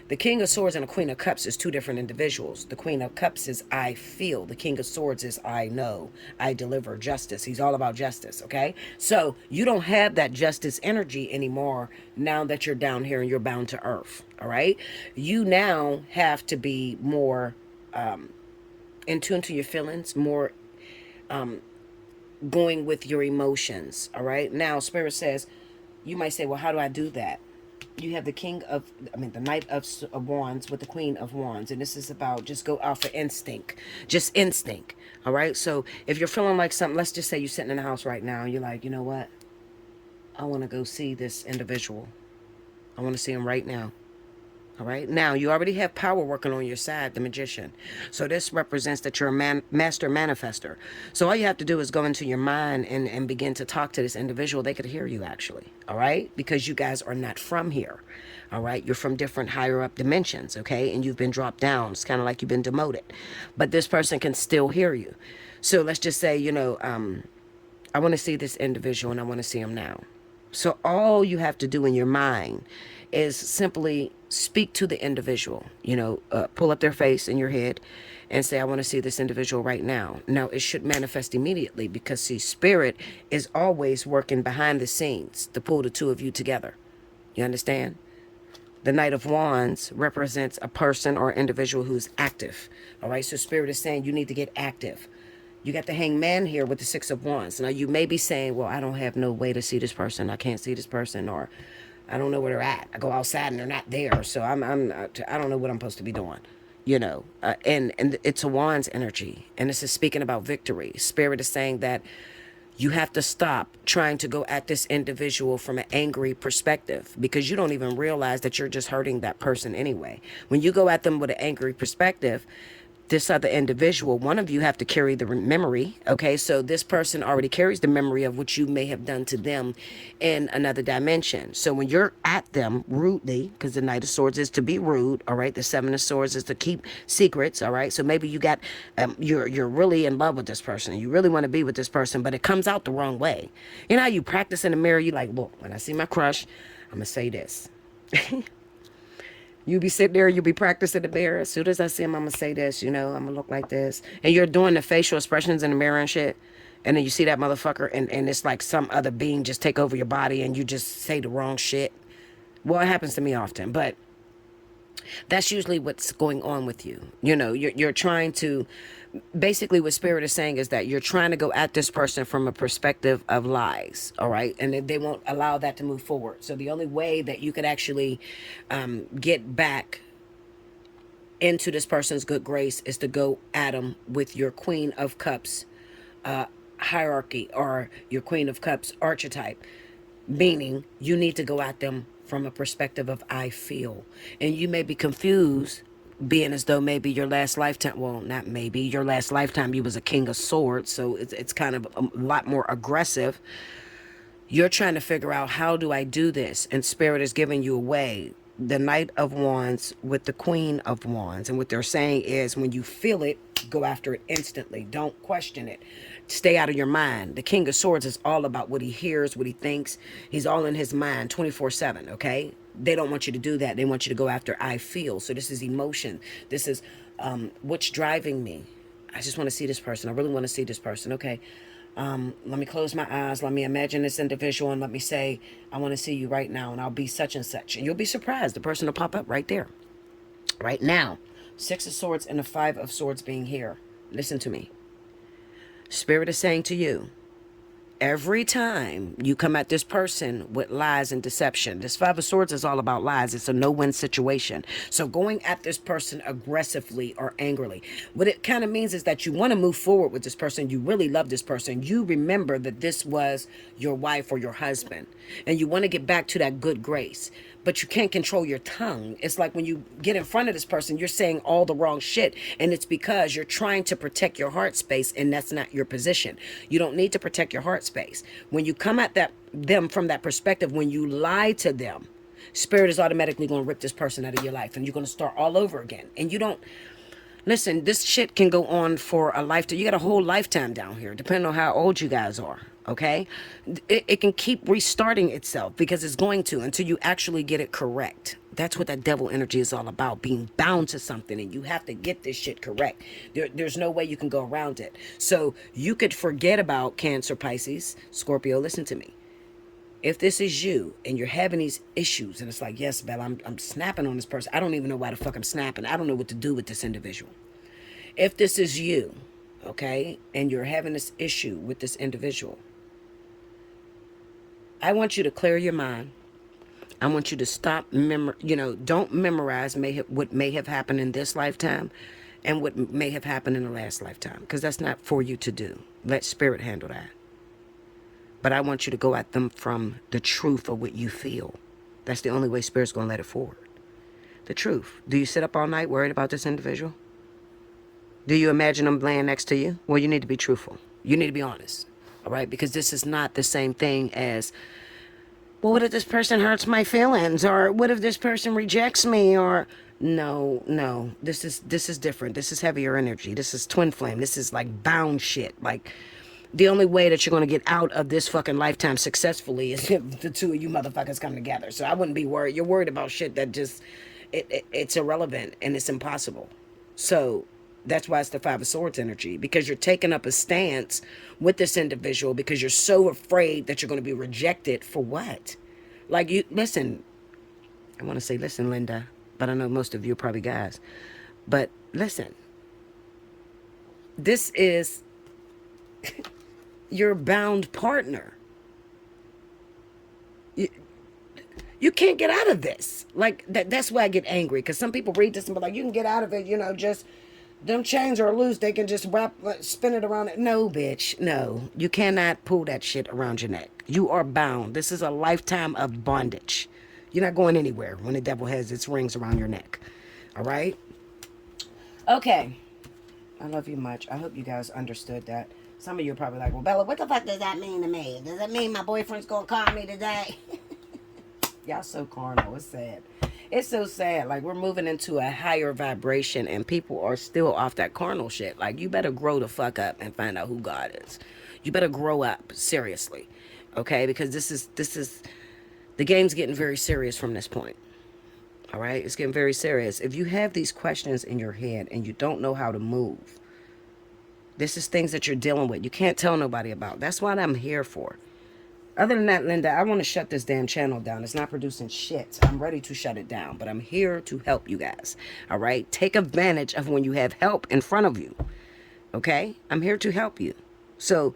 The King of Swords and the Queen of Cups is two different individuals. The Queen of Cups is I feel. The King of Swords is I know. I deliver justice. He's all about justice, okay? So you don't have that justice energy anymore now that you're down here and you're bound to earth, all right? You now have to be more in tune to your feelings, more going with your emotions, all right? Now, Spirit says, you might say, well, how do I do that? You have the the Knight of Wands with the Queen of Wands. And this is about just go off of instinct. Just instinct. All right. So if you're feeling like something, let's just say you're sitting in the house right now and you're like, you know what? I want to go see this individual. I want to see him right now. All right. Now, you already have power working on your side, the Magician. So this represents that you're a master manifester. So all you have to do is go into your mind and begin to talk to this individual. They could hear you, actually. All right. Because you guys are not from here. All right. You're from different higher up dimensions. Okay. And you've been dropped down. It's kind of like you've been demoted. But this person can still hear you. So let's just say, I want to see this individual and I want to see him now. So all you have to do in your mind is simply speak to the individual, pull up their face in your head and say, I want to see this individual right now. Now, it should manifest immediately because, see, Spirit is always working behind the scenes to pull the two of you together. You understand? The Knight of Wands represents a person or individual who's active. All right, so Spirit is saying you need to get active. You got the Hangman here with the Six of Wands. Now, you may be saying, well, I don't have no way to see this person. I can't see this person, or I don't know where they're at. I go outside and they're not there. So I don't know what I'm supposed to be doing, and it's a Wands energy. And this is speaking about victory. Spirit is saying that you have to stop trying to go at this individual from an angry perspective, because you don't even realize that you're just hurting that person anyway. When you go at them with an angry perspective, this other individual, one of you have to carry the memory. Okay, so this person already carries the memory of what you may have done to them in another dimension. So when you're at them rudely, because the Knight of Swords is to be rude, all right, the Seven of Swords is to keep secrets, all right. So maybe you got you're really in love with this person, you really want to be with this person, but it comes out the wrong way. You know how you practice in the mirror, you like, look, when I see my crush, I'm gonna say this. You be sitting there, you be practicing the mirror. As soon as I see him, I'm going to say this, I'm going to look like this. And you're doing the facial expressions in the mirror and shit. And then you see that motherfucker and it's like some other being just take over your body and you just say the wrong shit. Well, it happens to me often, but that's usually what's going on with you. You're trying to, basically what Spirit is saying is that you're trying to go at this person from a perspective of lies, all right? And they won't allow that to move forward. So the only way that you could actually get back into this person's good grace is to go at them with your Queen of Cups hierarchy, or your Queen of Cups archetype, meaning you need to go at them from a perspective of I feel. And you may be confused, being as though maybe your last lifetime, well, not maybe, your last lifetime you was a King of Swords, so it's kind of a lot more aggressive. You're trying to figure out, how do I do this? And Spirit is giving you a way. The Knight of Wands with the Queen of Wands. And what they're saying is, when you feel it, go after it instantly. Don't question it. Stay out of your mind. The King of Swords is all about what he hears, what he thinks. He's all in his mind 24/7, okay? They don't want you to do that. They want you to go after I feel. So this is emotion. This is what's driving me. I just want to see this person. I really want to see this person. Okay. Let me close my eyes. Let me imagine this individual and let me say, I want to see you right now and I'll be such and such. And you'll be surprised. The person will pop up right there. Right now. Six of Swords and the Five of Swords being here. Listen to me. Spirit is saying to you, every time you come at this person with lies and deception, this Five of Swords is all about lies. It's a no-win situation. So going at this person aggressively or angrily, what it kind of means is that you want to move forward with this person. You really love this person. You remember that this was your wife or your husband, and you want to get back to that good grace. But you can't control your tongue. It's like when you get in front of this person, you're saying all the wrong shit. And it's because you're trying to protect your heart space, and that's not your position. You don't need to protect your heart space. When you come at them from that perspective, when you lie to them, Spirit is automatically going to rip this person out of your life, and you're going to start all over again. And you don't, Listen, this shit can go on for a lifetime. You got a whole lifetime down here, depending on how old you guys are. Okay? It can keep restarting itself because it's going to until you actually get it correct. That's what that devil energy is all about, being bound to something, and you have to get this shit correct. There's no way you can go around it. So you could forget about Cancer, Pisces, Scorpio. Listen to me. If this is you and you're having these issues and it's like, yes, Bella, I'm snapping on this person. I don't even know why the fuck I'm snapping. I don't know what to do with this individual. If this is you, okay, and you're having this issue with this individual, I want you to clear your mind. I want you to stop, don't memorize what may have happened in this lifetime and what may have happened in the last lifetime, because that's not for you to do. Let spirit handle that. But I want you to go at them from the truth of what you feel. That's the only way spirit's going to let it forward. The truth. Do you sit up all night worried about this individual? Do you imagine them laying next to you? Well, you need to be truthful. You need to be honest. All right? Because this is not the same thing as, well, what if this person hurts my feelings? Or what if this person rejects me? Or no. This is different. This is heavier energy. This is twin flame. This is like bound shit. Like, the only way that you're going to get out of this fucking lifetime successfully is if the two of you motherfuckers come together. So I wouldn't be worried. You're worried about shit that just, it's irrelevant and it's impossible. So that's why it's the Five of Swords energy, because you're taking up a stance with this individual because you're so afraid that you're going to be rejected for what? Like, listen, I want to say, listen, Linda, but I know most of you are probably guys. But listen, this is your bound partner. You can't get out of this. Like, that's why I get angry, because some people read this and be like, you can get out of it, just them chains are loose, they can just spin it around it. No, bitch, no. You cannot pull that shit around your neck. You are bound. This is a lifetime of bondage. You're not going anywhere when the devil has its rings around your neck. All right? Okay. I love you much. I hope you guys understood that. Some of you are probably like, well, Bella, what the fuck does that mean to me? Does that mean my boyfriend's gonna call me today? Y'all so carnal. It's sad. It's so sad. Like, we're moving into a higher vibration and people are still off that carnal shit. Like, you better grow the fuck up and find out who God is. You better grow up. Seriously. Okay? Because this is, the game's getting very serious from this point. All right? It's getting very serious. If you have these questions in your head and you don't know how to move, this is things that you're dealing with. You can't tell nobody about. That's what I'm here for. Other than that, Linda, I want to shut this damn channel down. It's not producing shit. I'm ready to shut it down. But I'm here to help you guys. All right? Take advantage of when you have help in front of you. Okay? I'm here to help you. So,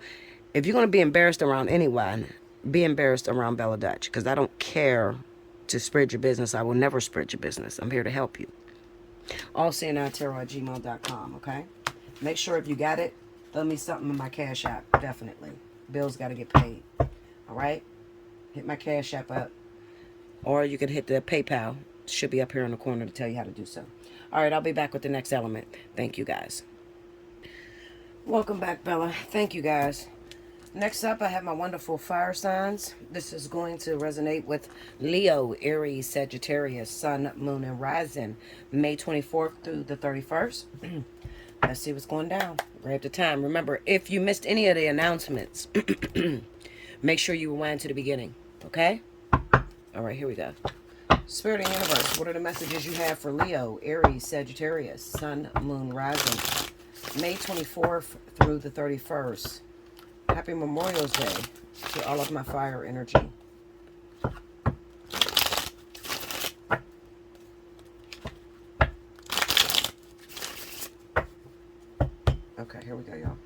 if you're going to be embarrassed around anyone, be embarrassed around Bella Dutch. Because I don't care to spread your business. I will never spread your business. I'm here to help you. Allseeingeyetarot@gmail.com, okay? Make sure if you got it, throw me something in my Cash App. Definitely. Bills got to get paid. All right? Hit my Cash App up. Or you can hit the PayPal. It should be up here in the corner to tell you how to do so. All right, I'll be back with the next element. Thank you, guys. Welcome back, Bella. Thank you, guys. Next up, I have my wonderful fire signs. This is going to resonate with Leo, Aries, Sagittarius, Sun, Moon, and Rising, May 24th through the 31st. Let's see what's going down. Grab the time. Remember, if you missed any of the announcements, make sure you rewind to the beginning. Okay? All right, here we go. Spirit and Universe, what are the messages you have for Leo, Aries, Sagittarius, Sun, Moon, Rising, May 24th through the 31st? Happy Memorial Day to all of my fire energy. Okay, here we go, y'all.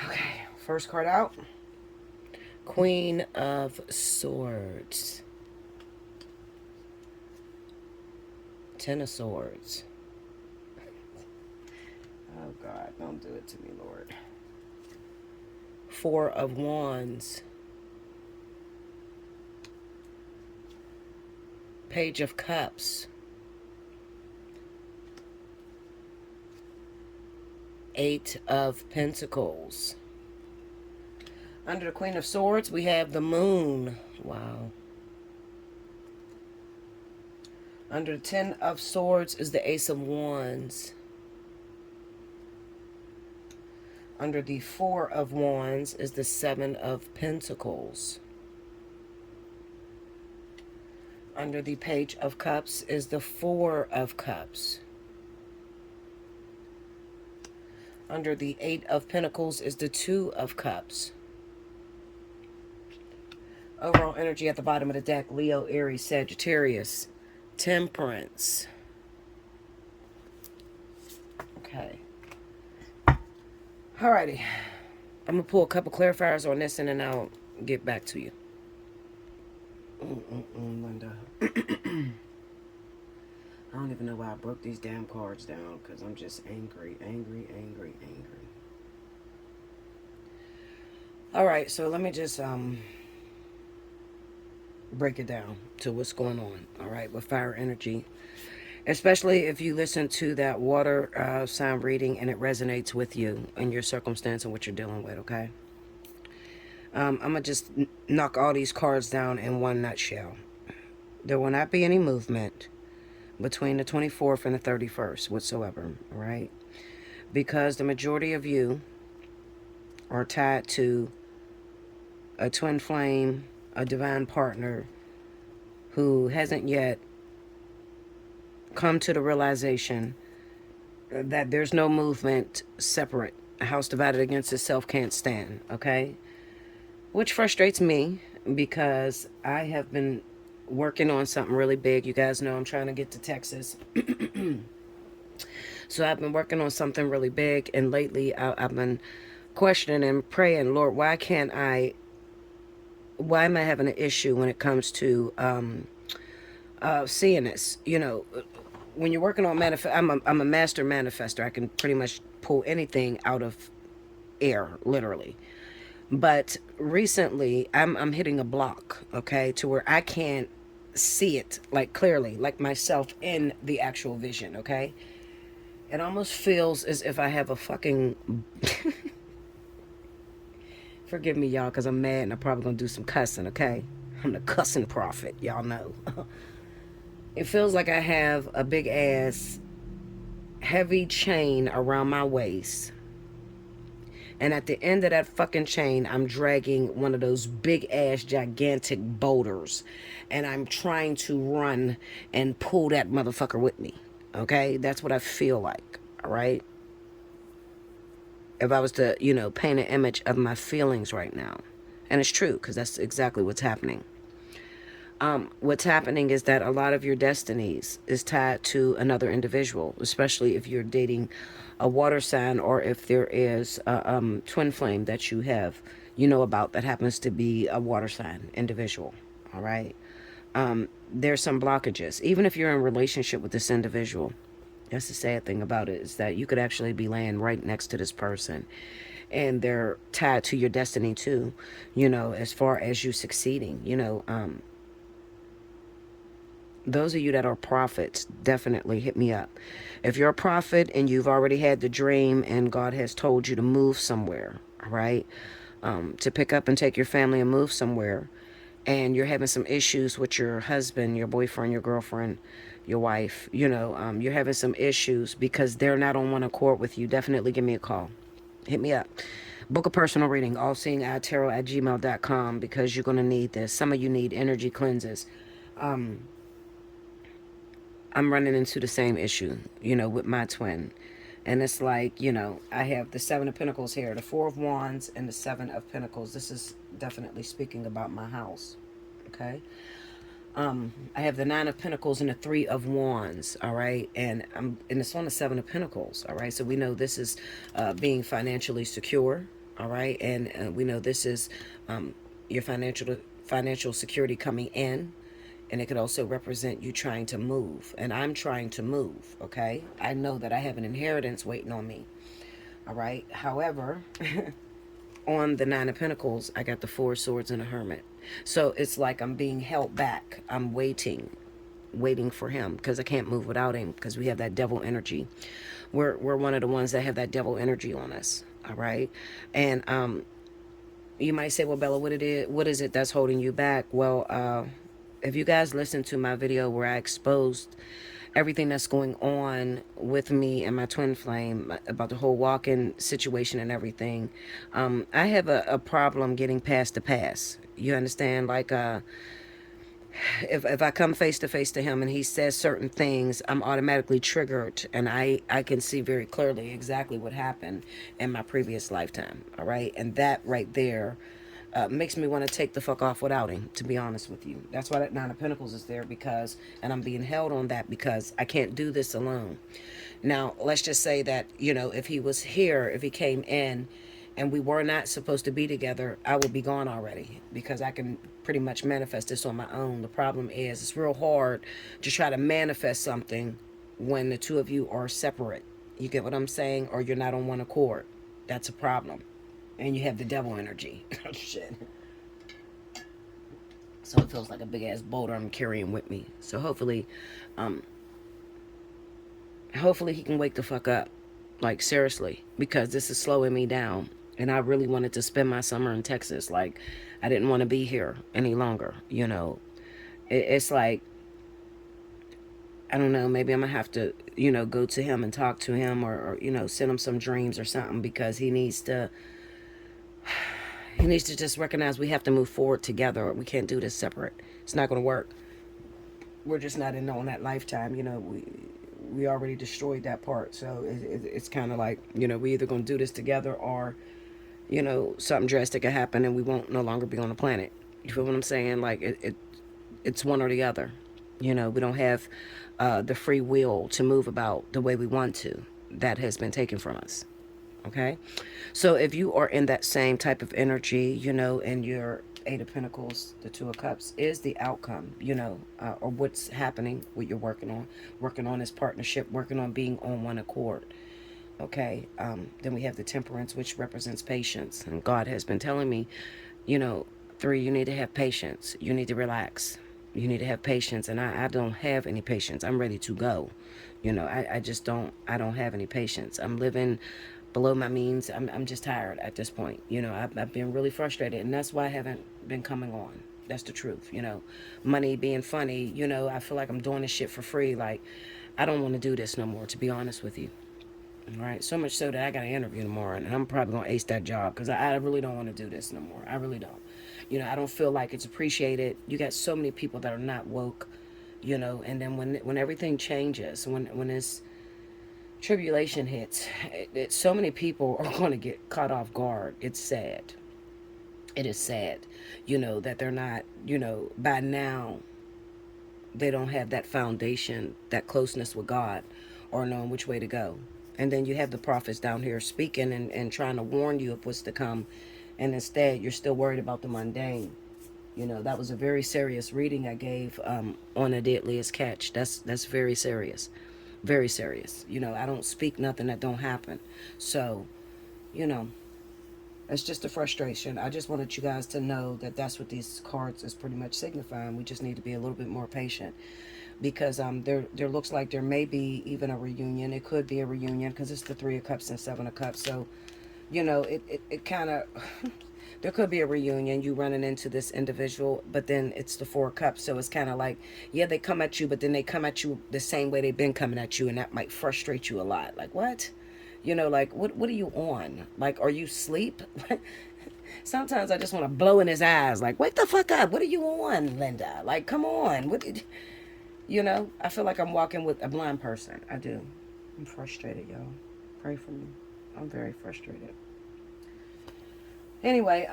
Okay, first card out. Queen of Swords. Ten of Swords. Oh, God, don't do it to me, Lord. Four of Wands. Page of Cups. Eight of Pentacles. Under the Queen of Swords, we have the Moon. Wow. Under the 10 of Swords is the Ace of Wands. Under the 4 of Wands is the 7 of Pentacles. Under the Page of Cups is the 4 of Cups. Under the 8 of Pentacles is the 2 of Cups. Overall energy at the bottom of the deck, Leo, Aries, Sagittarius, Temperance. Okay. Alrighty. I'm going to pull a couple clarifiers on this and then I'll get back to you. Linda. I don't even know why I broke these damn cards down because I'm just angry. Alright, so let me just break it down to what's going on, alright, with fire energy. Especially if you listen to that water sign reading and it resonates with you and your circumstance and what you're dealing with, okay? I'm going to just knock all these cards down in one nutshell. There will not be any movement between the 24th and the 31st whatsoever, right? Because the majority of you are tied to a twin flame, a divine partner who hasn't yet come to the realization that there's no movement separate. A house divided against itself can't stand, okay? Which frustrates me because I have been working on something really big. You guys know I'm trying to get to Texas. So I've been working on something really big, and lately I've been questioning and praying, Lord, why am I having an issue when it comes to seeing this? You know, when you're working on I'm a master manifester. I can pretty much pull anything out of air, literally. But recently, I'm hitting a block, okay, to where I can't see it, like, clearly, like myself in the actual vision, okay? It almost feels as if I have a fucking... Forgive me, y'all, because I'm mad and I'm probably going to do some cussing, okay? I'm the cussing prophet, y'all know. It feels like I have a big-ass heavy chain around my waist. And at the end of that fucking chain, I'm dragging one of those big-ass gigantic boulders. And I'm trying to run and pull that motherfucker with me. Okay? That's what I feel like. Alright? If I was to, you know, paint an image of my feelings right now. And it's true, because that's exactly what's happening. What's happening is that a lot of your destinies is tied to another individual, especially if you're dating a water sign or if there is a twin flame that you have, you know about, that happens to be a water sign individual. All right. There's some blockages, even if you're in a relationship with this individual. That's the sad thing about it, is that you could actually be laying right next to this person and they're tied to your destiny too, you know, as far as you succeeding, you know. Those of you that are prophets, definitely hit me up. If you're a prophet and you've already had the dream and God has told you to move somewhere, right? To pick up and take your family and move somewhere, and you're having some issues with your husband, your boyfriend, your girlfriend, your wife, you know, you're having some issues because they're not on one accord with you, definitely give me a call. Hit me up. Book a personal reading, allseeingeyetarot@gmail.com, because you're going to need this. Some of you need energy cleanses. I'm running into the same issue, you know, with my twin. And it's like, you know, I have the 7 of Pentacles here, the 4 of Wands, and the 7 of Pentacles. This is definitely speaking about my house, okay? I have the 9 of Pentacles and the 3 of Wands, all right? And it's on the 7 of Pentacles, all right? So we know this is being financially secure, all right? And we know this is your financial security coming in. And it could also represent you trying to move. And I'm trying to move, okay? I know that I have an inheritance waiting on me, all right? However, on the 9 of Pentacles, I got the 4 of Swords and a Hermit. So it's like I'm being held back. I'm waiting for him because I can't move without him because we have that devil energy. We're one of the ones that have that devil energy on us, all right? And you might say, well, Bella, what is it that's holding you back? Well, if you guys listened to my video where I exposed everything that's going on with me and my twin flame about the whole walk-in situation and everything, I have a problem getting past the past. You understand? Like, if I come face to face to him and he says certain things, I'm automatically triggered, and I can see very clearly exactly what happened in my previous lifetime. All right, and that right there makes me want to take the fuck off without him, to be honest with you. That's why that Nine of Pentacles is there, because, and I'm being held on that because I can't do this alone. Now, let's just say that, if he was here, if he came in and we were not supposed to be together, I would be gone already, because I can pretty much manifest this on my own. The problem is it's real hard to try to manifest something when the two of you are separate. You get what I'm saying? Or you're not on one accord. That's a problem. And you have the devil energy. Oh, shit. So it feels like a big ass boulder I'm carrying with me. So hopefully he can wake the fuck up. Like, seriously. Because this is slowing me down. And I really wanted to spend my summer in Texas. Like, I didn't want to be here any longer. It's like, I don't know, maybe I'm going to have to, go to him and talk to him, or send him some dreams or something, because he needs to just recognize we have to move forward together. We can't do this separate. It's not going to work. We're just not on that lifetime. We already destroyed that part. So it's kind of like, we either going to do this together, or, something drastic will happen and we won't no longer be on the planet. You feel what I'm saying? Like, it's one or the other. We don't have the free will to move about the way we want to. That has been taken from us. Okay? So if you are in that same type of energy, and your Eight of Pentacles, the Two of Cups is the outcome, or what's happening, what you're working on is partnership, working on being on one accord. Okay, then we have the Temperance, which represents patience. And God has been telling me, 3, you need to have patience. You need to relax. You need to have patience. And I don't have any patience. I'm ready to go. I just don't have any patience. I'm living below my means. I'm just tired at this point. I've been really frustrated. And that's why I haven't been coming on. That's the truth. Money being funny, I feel like I'm doing this shit for free. Like, I don't want to do this no more, to be honest with you. All right, so much so that I got an interview tomorrow, and I'm probably going to ace that job, because I really don't want to do this no more. I really don't. I don't feel like it's appreciated. You got so many people that are not woke, and then when everything changes, when this tribulation hits, so many people are going to get caught off guard. It's sad. It is sad, that they're not, by now, they don't have that foundation, that closeness with God, or knowing which way to go. And then you have the prophets down here speaking and trying to warn you of what's to come. And instead, you're still worried about the mundane. That was a very serious reading I gave on A Deadliest Catch. That's very serious. Very serious. I don't speak nothing that don't happen. So, it's just a frustration. I just wanted you guys to know that that's what these cards is pretty much signifying. We just need to be a little bit more patient. Because there looks like there may be even a reunion. It could be a reunion, because it's the Three of Cups and Seven of Cups. So, it kind of, there could be a reunion, you running into this individual, but then it's the Four of Cups. So it's kind of like, yeah, they come at you, but then they come at you the same way they've been coming at you, and that might frustrate you a lot. Like, what? Like, what are you on? Like, are you asleep? Sometimes I just want to blow in his eyes. Like, wake the fuck up. What are you on, Linda? Like, come on. What did... I feel like I'm walking with a blind person. I do. I'm frustrated, y'all. Pray for me. I'm very frustrated. Anyway,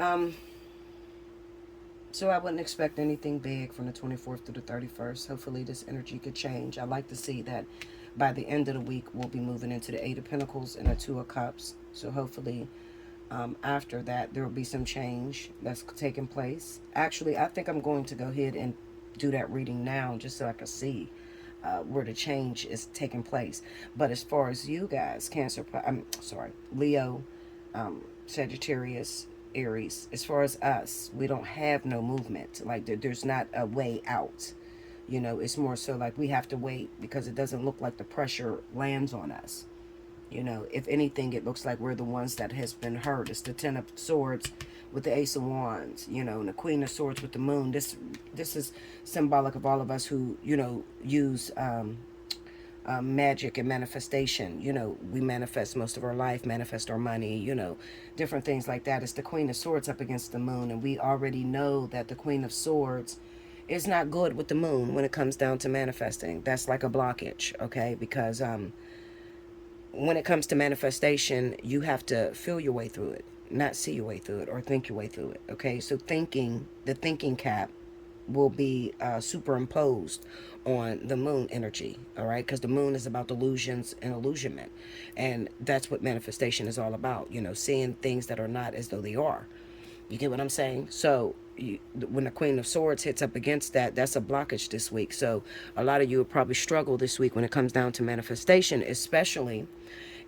so I wouldn't expect anything big from the 24th to the 31st. Hopefully this energy could change. I like to see that by the end of the week, we'll be moving into the Eight of Pentacles and the Two of Cups. So hopefully after that, there will be some change that's taking place. Actually, I think I'm going to go ahead and do that reading now, just so I can see where the change is taking place. But as far as you guys, Leo, Sagittarius, Aries, as far as us, we don't have no movement. Like, there's not a way out. It's more so like we have to wait, because it doesn't look like the pressure lands on us. You know, if anything, it looks like we're the ones that has been hurt. It's the Ten of Swords with the Ace of Wands, you know, and the Queen of Swords with the Moon. This is symbolic of all of us who, you know, use magic and manifestation. You know, we manifest most of our life, manifest our money, you know, different things like that. It's the Queen of Swords up against the Moon, and we already know that the Queen of Swords is not good with the Moon when it comes down to manifesting. That's like a blockage, okay? Because when it comes to manifestation, you have to feel your way through it, not see your way through it or think your way through it. Okay, so the thinking cap will be superimposed on the moon energy. All right, because the moon is about delusions and illusionment, and that's what manifestation is all about. You know, seeing things that are not as though they are. You get what I'm saying? So when the Queen of Swords hits up against that, that's a blockage this week. So a lot of you will probably struggle this week when it comes down to manifestation, especially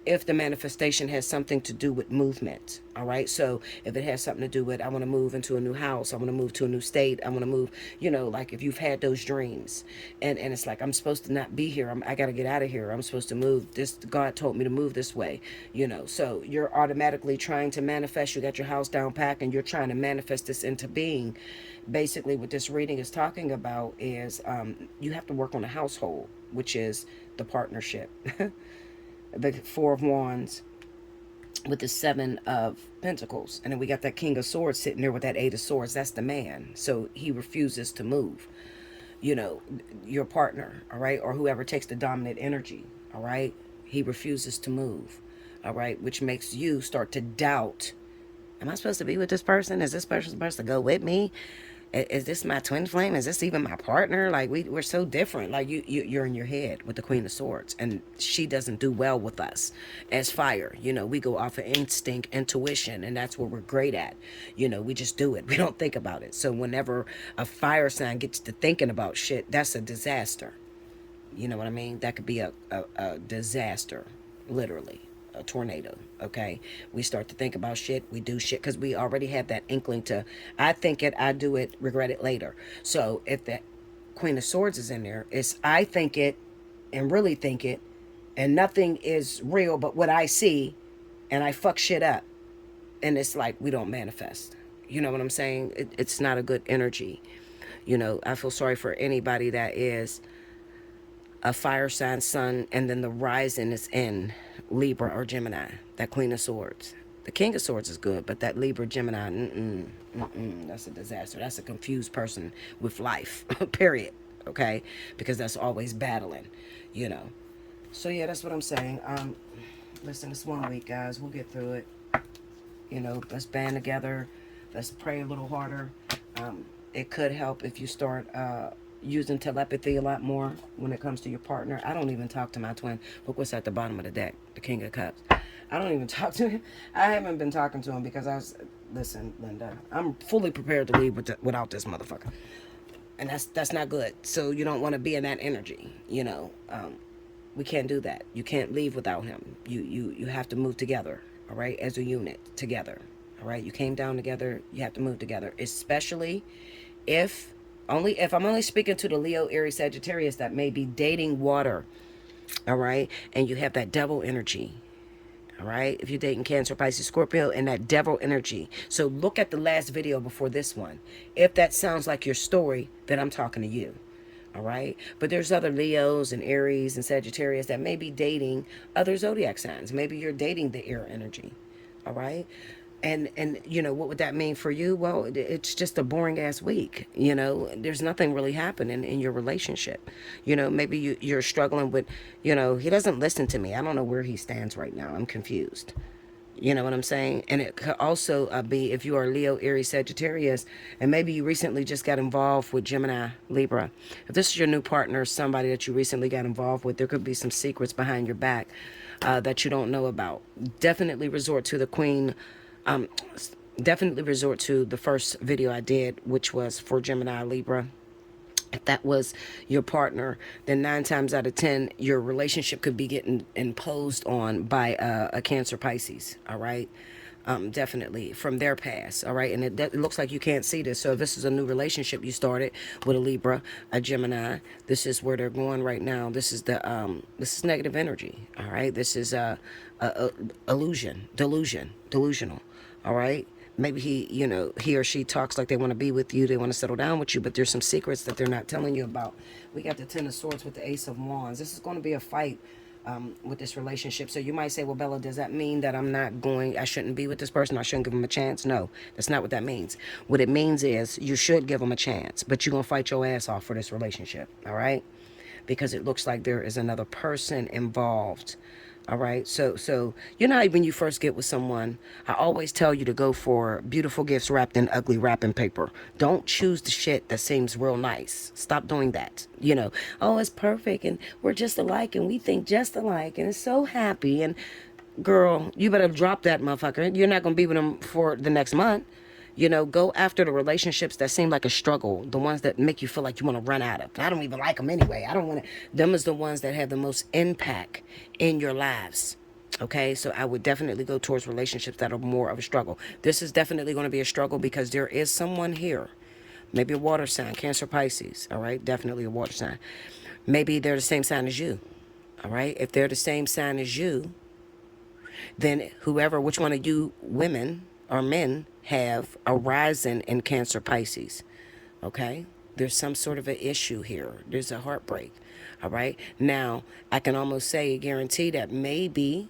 if the manifestation has something to do with movement. All right, so if it has something to do with, I want to move into a new house, I want to move to a new state, I want to move, you know, like if you've had those dreams and it's like, I'm supposed to not be here, I got to get out of here, I'm supposed to move this, God told me to move this way, you know, so you're automatically trying to manifest, you got your house down packed and you're trying to manifest this into being. Basically what this reading is talking about is you have to work on a household, which is the partnership. The Four of Wands with the Seven of Pentacles. And then we got that King of Swords sitting there with that Eight of Swords. That's the man. So he refuses to move. You know, your partner, all right, or whoever takes the dominant energy, all right, he refuses to move, all right, which makes you start to doubt, am I supposed to be with this person? Is this person supposed to go with me? Is this my twin flame? Is this even my partner? Like we're so different. Like you're in your head with the Queen of Swords, and she doesn't do well with us as fire. You know, we go off of instinct, intuition, and that's what we're great at. You know, we just do it. We don't think about it. So whenever a fire sign gets to thinking about shit, that's a disaster. You know what I mean? That could be a disaster, literally. A tornado. Okay, we start to think about shit, we do shit because we already have that inkling to, I think it, I do it, regret it later. So if the Queen of Swords is in there, it's I think it and really think it, and nothing is real but what I see, and I fuck shit up, and it's like we don't manifest. You know what I'm saying? It's not a good energy. You know, I feel sorry for anybody that is a fire sign sun and then the rising is in Libra or Gemini, that Queen of Swords. The King of Swords is good, but that Libra, Gemini, that's a disaster. That's a confused person with life, period, okay? Because that's always battling, you know. So, yeah, that's what I'm saying. Listen, it's 1 week, guys. We'll get through it. You know, let's band together. Let's pray a little harder. It could help if you start using telepathy a lot more when it comes to your partner. I don't even talk to my twin. Look what's at the bottom of the deck, the King of Cups. I don't even talk to him. I haven't been talking to him because listen, Linda, I'm fully prepared to leave without this motherfucker. And that's not good. So you don't want to be in that energy, you know. We can't do that. You can't leave without him. You have to move together, all right, as a unit, together, all right? You came down together, you have to move together, especially if I'm only speaking to the Leo, Aries, Sagittarius that may be dating water, all right? And you have that devil energy, all right? If you're dating Cancer, Pisces, Scorpio, and that devil energy. So look at the last video before this one. If that sounds like your story, then I'm talking to you, all right? But there's other Leos and Aries and Sagittarius that may be dating other zodiac signs. Maybe you're dating the air energy, all right? And you know, what would that mean for you? Well, it's just a boring ass week. You know, there's nothing really happening in your relationship. You know, maybe you're struggling with, you know, he doesn't listen to me. I don't know where he stands right now. I'm confused. You know what I'm saying? And it could also be if you are Leo, Aries, Sagittarius, and maybe you recently just got involved with Gemini, Libra. If this is your new partner, somebody that you recently got involved with, there could be some secrets behind your back that you don't know about. Definitely resort to the Queen. Definitely resort to the first video I did, which was for Gemini, Libra. If that was your partner, then 9 times out of 10, your relationship could be getting imposed on by a Cancer, Pisces. All right. definitely from their past. All right. And it looks like you can't see this. So if this is a new relationship you started with a Libra, a Gemini, this is where they're going right now. This is this is negative energy. All right. This is a delusional. All right. Maybe he or she talks like they want to be with you, they want to settle down with you, but there's some secrets that they're not telling you about. We got the Ten of Swords with the Ace of Wands. This is going to be a fight with this relationship. So you might say, well, Bella, does that mean that I shouldn't be with this person? I shouldn't give them a chance? No, that's not what that means. What it means is you should give them a chance, but you're going to fight your ass off for this relationship. All right. Because it looks like there is another person involved. All right. So you know how when you first get with someone, I always tell you to go for beautiful gifts wrapped in ugly wrapping paper. Don't choose the shit that seems real nice. Stop doing that. Oh, it's perfect and we're just alike and we think just alike and it's so happy. And girl, you better drop that motherfucker. You're not going to be with him for the next month. Go after the relationships that seem like a struggle, the ones that make you feel like you want to run out of. I don't even like them anyway. I don't want to. Them is the ones that have the most impact in your lives. Okay, so I would definitely go towards relationships that are more of a struggle. This is definitely going to be a struggle because there is someone here, maybe a water sign, Cancer, Pisces. All right, definitely a water sign. Maybe they're the same sign as you. All right, if they're the same sign as you, then which one of you women or men have a rising in Cancer, Pisces. Okay? There's some sort of an issue here. There's a heartbreak. All right? Now, I can almost say, guarantee that maybe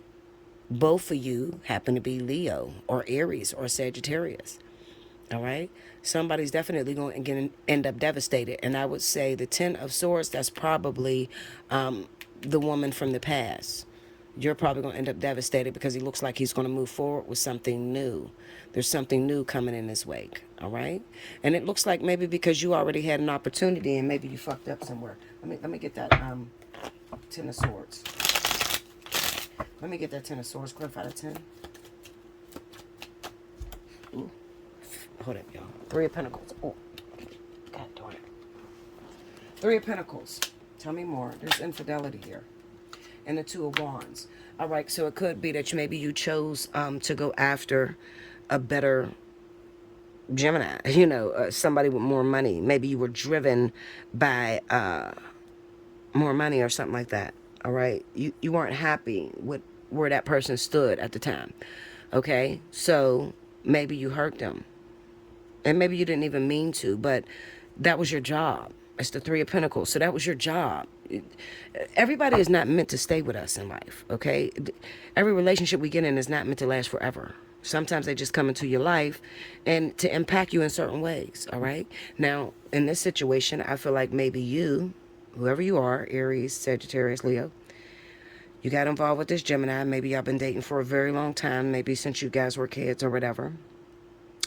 both of you happen to be Leo or Aries or Sagittarius. All right? Somebody's definitely going to end up devastated. And I would say the Ten of Swords, that's probably the woman from the past. You're probably going to end up devastated because he looks like he's going to move forward with something new. There's something new coming in his wake, all right? And it looks like maybe because you already had an opportunity and maybe you fucked up somewhere. Let me get that Ten of Swords. Let me get that Ten of Swords. Clarify the 10. Ooh. Hold up, y'all. Three of Pentacles. Oh, God darn it. Three of Pentacles. Tell me more. There's infidelity here. And the Two of Wands. All right, so it could be that maybe you chose to go after a better Gemini, somebody with more money. Maybe you were driven by more money or something like that. All right, you weren't happy with where that person stood at the time. Okay, so maybe you hurt them. And maybe you didn't even mean to, but that was your job. It's the Three of Pentacles. So that was your job. Everybody is not meant to stay with us in life, okay? Every relationship we get in is not meant to last forever. Sometimes they just come into your life and to impact you in certain ways, all right? Now, in this situation, I feel like maybe you, whoever you are, Aries, Sagittarius, Leo, you got involved with this Gemini. Maybe y'all been dating for a very long time, maybe since you guys were kids or whatever.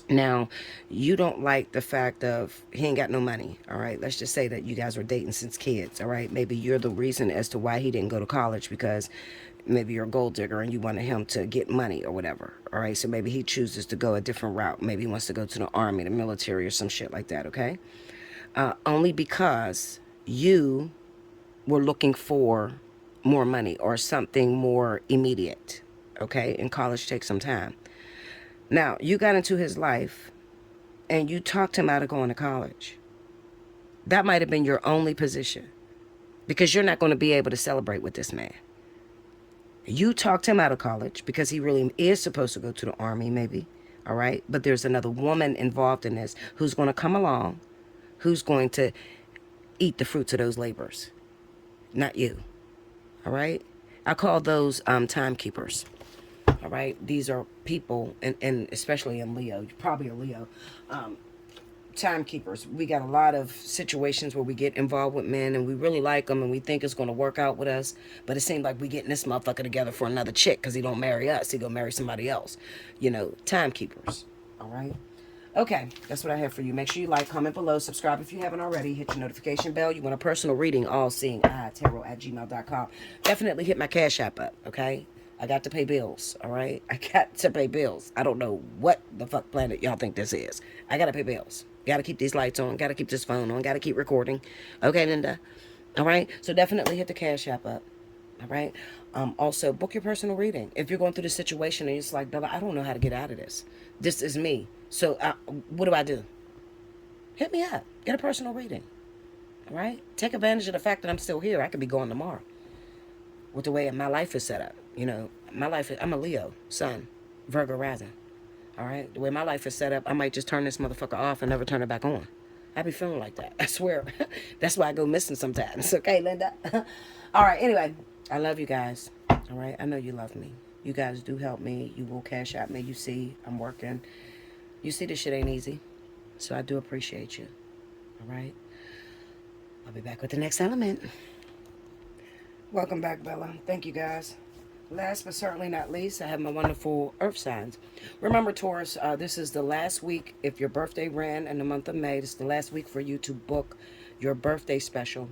Now, you don't like the fact of he ain't got no money, all right? Let's just say that you guys were dating since kids, all right? Maybe you're the reason as to why he didn't go to college because maybe you're a gold digger and you wanted him to get money or whatever, all right? So maybe he chooses to go a different route. Maybe he wants to go to the army, the military, or some shit like that, okay? Only because you were looking for more money or something more immediate, okay? And college takes some time. Now, you got into his life and you talked him out of going to college. That might have been your only position because you're not going to be able to celebrate with this man. You talked him out of college because he really is supposed to go to the army, maybe, all right? But there's another woman involved in this who's going to come along, who's going to eat the fruits of those labors, not you, all right? I call those timekeepers. All right, these are people, and especially in Leo, you're probably a Leo, timekeepers. We got a lot of situations where we get involved with men and we really like them and we think it's going to work out with us, but it seems like we getting this motherfucker together for another chick because he don't marry us. He gonna marry somebody else. Timekeepers. All right. Okay, that's what I have for you. Make sure you like, comment below, subscribe if you haven't already, hit your notification bell. You want a personal reading, allseeingeyetarot@gmail.com. Definitely hit my Cash App up, okay? I got to pay bills, all right? I got to pay bills. I don't know what the fuck planet y'all think this is. I got to pay bills. Got to keep these lights on. Got to keep this phone on. Got to keep recording. Okay, Linda? All right? So definitely hit the Cash App up. All right. Also, book your personal reading. If you're going through the situation and it's like, Bella, I don't know how to get out of this. This is me. So what do I do? Hit me up. Get a personal reading. All right. Take advantage of the fact that I'm still here. I could be going tomorrow. With the way my life is set up. You know, my life is, I'm a Leo, Sun, Virgo rising. All right. The way my life is set up, I might just turn this motherfucker off and never turn it back on. I be feeling like that. I swear. That's why I go missing sometimes. Okay, Linda? All right. Anyway, I love you guys. All right. I know you love me. You guys do help me. You will cash out me. You see, I'm working. You see, this shit ain't easy. So I do appreciate you. All right. I'll be back with the next element. Welcome back, Bella. Thank you, guys. Last but certainly not least, I have my wonderful earth signs. Remember, Taurus, this is the last week. If your birthday ran in the month of May, this is the last week for you to book your birthday special.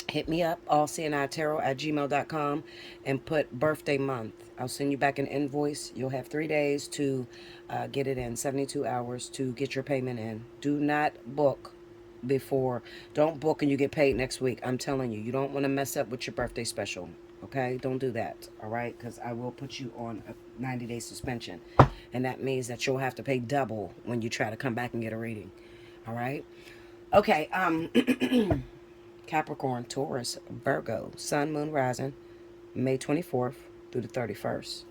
Hit me up, allseeingeyetarot@gmail.com, and put birthday month. I'll send you back an invoice. You'll have 3 days to get it in, 72 hours to get your payment in. Do not book before. Don't book and you get paid next week. I'm telling you, you don't want to mess up with your birthday special. Okay, don't do that. All right, because I will put you on a 90-day suspension, and that means that you'll have to pay double when you try to come back and get a reading. All right. Okay. Capricorn, Taurus, Virgo, Sun, Moon, Rising, May 24th through the 31st.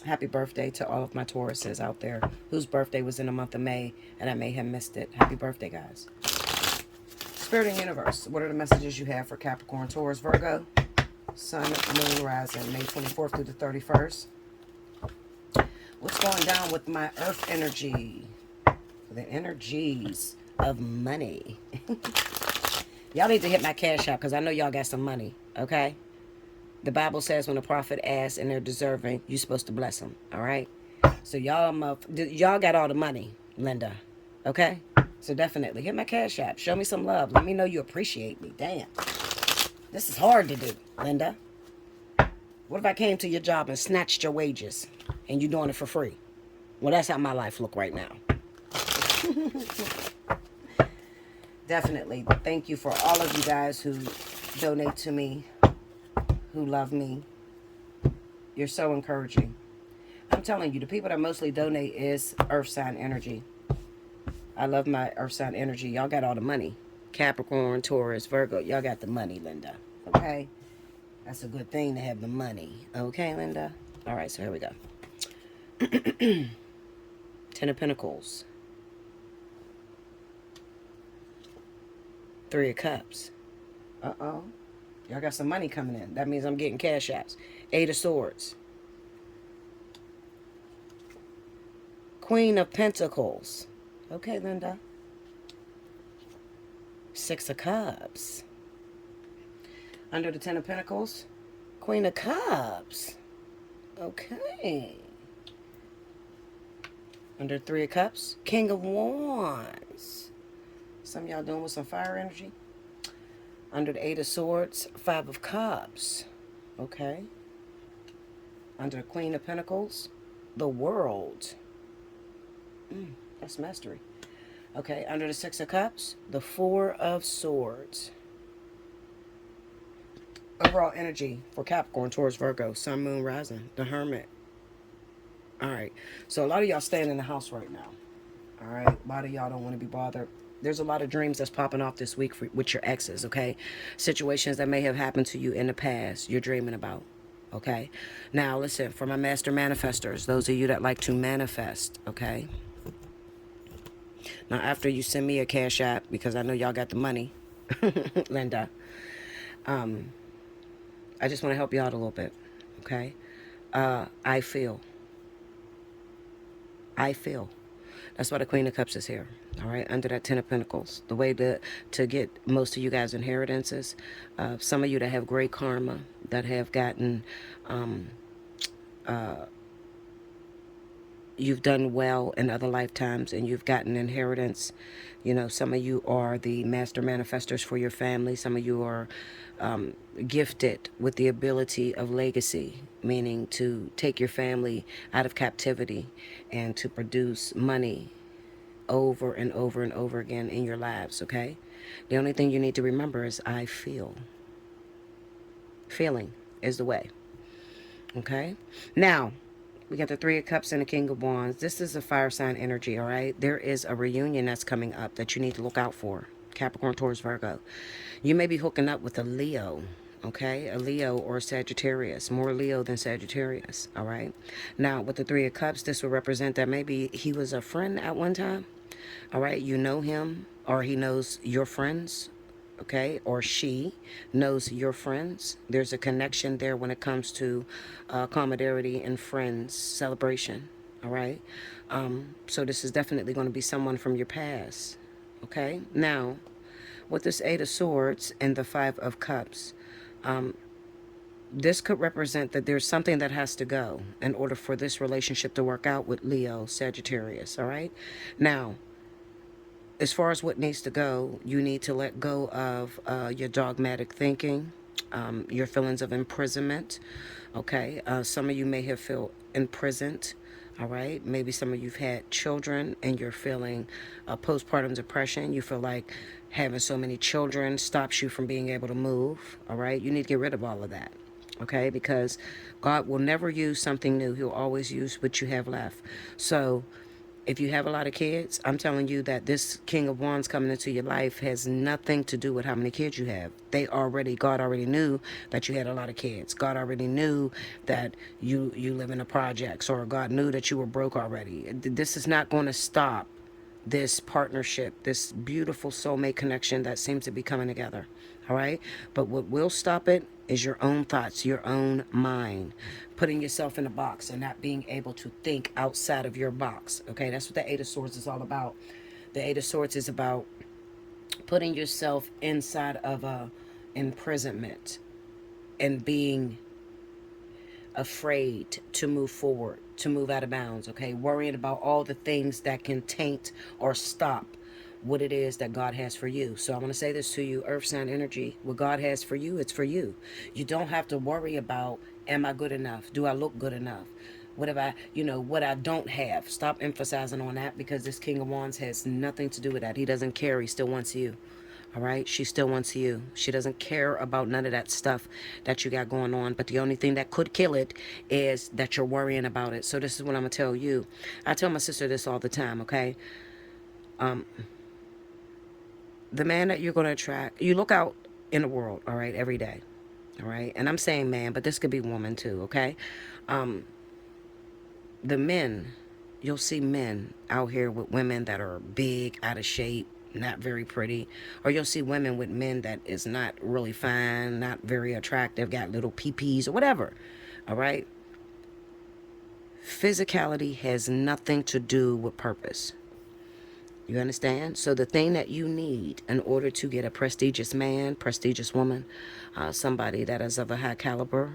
Happy birthday to all of my Tauruses out there whose birthday was in the month of May and I may have missed it. Happy birthday, guys. Spirit and Universe, what are the messages you have for Capricorn, Taurus, Virgo, Sun, Moon, Rising, May 24th through the 31st? What's going down with my earth energy? The energies of money. Y'all need to hit my cash out because I know y'all got some money, okay? The Bible says when a prophet asks and they're deserving, you're supposed to bless them, all right? So y'all got all the money, Linda, okay? So definitely hit my cash app. Show me some love. Let me know you appreciate me. Damn. This is hard to do, Linda. What if I came to your job and snatched your wages and you doing it for free? Well, that's how my life look right now. Definitely. Thank you for all of you guys who donate to me, who love me. You're so encouraging. I'm telling you, the people that mostly donate is earth sign energy. I love my earth sign energy. Y'all got all the money. Capricorn, Taurus, Virgo. Y'all got the money, Linda. Okay? That's a good thing to have the money. Okay, Linda? All right, so here we go. Ten of Pentacles. Three of Cups. Uh-oh. Y'all got some money coming in. That means I'm getting cash apps. Eight of Swords. Queen of Pentacles. Okay, Linda. Six of Cups. Under the Ten of Pentacles. Queen of Cups. Okay. Under Three of Cups. King of Wands. Some of y'all doing with some fire energy. Under the Eight of Swords, Five of Cups. Okay. Under the Queen of Pentacles, the World. That's mastery. Okay, under the Six of Cups, the Four of Swords. Overall energy for Capricorn, Taurus, Virgo, Sun, Moon, Rising, the Hermit. All right. So a lot of y'all staying in the house right now. All right. A lot of y'all don't want to be bothered. There's a lot of dreams that's popping off this week with your exes, okay? Situations that may have happened to you in the past you're dreaming about, okay? Now, listen, for my master manifestors, those of you that like to manifest, okay? Now, after you send me a cash app, because I know y'all got the money, Linda, I just want to help you out a little bit, okay? I feel. That's why the Queen of Cups is here. All right, under that Ten of Pentacles. The way to get most of you guys inheritances, some of you that have great karma, that have gotten, you've done well in other lifetimes and you've gotten inheritance. You know, some of you are the master manifestors for your family. Some of you are gifted with the ability of legacy, meaning to take your family out of captivity and to produce money over and over and over again in your lives, okay? The only thing you need to remember is I feel. Feeling is the way. Okay? Now, we got the Three of Cups and the King of Wands. This is a fire sign energy, all right? There is a reunion that's coming up that you need to look out for. Capricorn, Taurus, Virgo. You may be hooking up with a Leo, okay? A Leo or a Sagittarius. More Leo than Sagittarius, all right? Now, with the Three of Cups, this will represent that maybe he was a friend at one time, all right? You know him, or he knows your friends, okay, or she knows your friends. There's a connection there when it comes to camaraderie and friends celebration, all right. So this is definitely going to be someone from your past, okay. Now, with this Eight of Swords and the Five of Cups, this could represent that there's something that has to go in order for this relationship to work out with Leo, Sagittarius, all right. Now, as far as what needs to go, you need to let go of your dogmatic thinking, your feelings of imprisonment. Okay, some of you may have felt imprisoned. All right, maybe some of you've had children and you're feeling postpartum depression. You feel like having so many children stops you from being able to move. All right, you need to get rid of all of that. Okay, because God will never use something new. He'll always use what you have left. So if you have a lot of kids, I'm telling you that this King of Wands coming into your life has nothing to do with how many kids you have. God already knew that you had a lot of kids. God already knew that you live in the projects, or God knew that you were broke already. This is not going to stop this partnership, this beautiful soulmate connection that seems to be coming together. All right. But what will stop it is your own thoughts, your own mind, putting yourself in a box and not being able to think outside of your box. Okay. That's what the Eight of Swords is all about. The Eight of Swords is about putting yourself inside of a imprisonment and being afraid to move forward, to move out of bounds, okay? Worrying about all the things that can taint or stop what it is that God has for you. So I want to say this to you, Earth sign energy. What God has for you, it's for you. You don't have to worry about, am I good enough? Do I look good enough? What have I, what I don't have? Stop emphasizing on that, because this King of Wands has nothing to do with that. He doesn't care. He still wants you. All right, she still wants you. She doesn't care about none of that stuff that you got going on. But the only thing that could kill it is that you're worrying about it. So this is what I'm gonna tell you. I tell my sister this all the time. Okay, the man that you're gonna attract, you look out in the world. All right, every day. All right, and I'm saying man, but this could be woman too. Okay, the men, you'll see men out here with women that are big, out of shape, not very pretty, or you'll see women with men that is not really fine, not very attractive, got little peepees or whatever. All right, physicality has nothing to do with purpose. You understand? So the thing that you need in order to get a prestigious man, prestigious woman, somebody that is of a high caliber,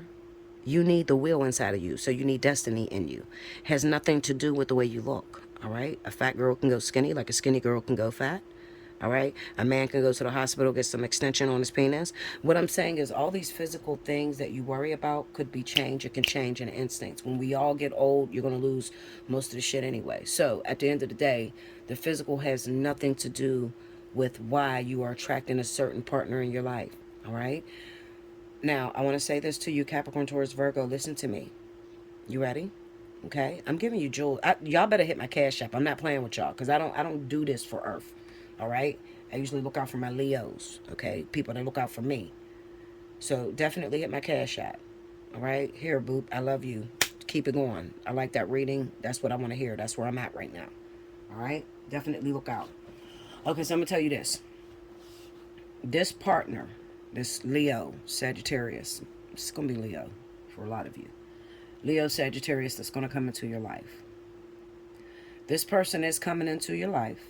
you need the will inside of you. So you need destiny in you. Has nothing to do with the way you look. All right, a fat girl can go skinny like a skinny girl can go fat. All right, a man can go to the hospital, get some extension on his penis. What I'm saying is all these physical things that you worry about could be changed. It can change in instincts. When we all get old, you're going to lose most of the shit anyway. So at the end of the day, the physical has nothing to do with why you are attracting a certain partner in your life. All right. Now, I want to say this to you, Capricorn, Taurus, Virgo. Listen to me. You ready? Okay. I'm giving you jewels. Y'all better hit my cash app. I'm not playing with y'all, because I don't do this for Earth. All right. I usually look out for my Leos. Okay. People that look out for me. So definitely hit my cash app. All right. Here, boop. I love you. Keep it going. I like that reading. That's what I want to hear. That's where I'm at right now. All right. Definitely look out. Okay. So I'm going to tell you this. This partner, this Leo, Sagittarius, it's going to be Leo for a lot of you. Leo, Sagittarius, that's going to come into your life. This person is coming into your life,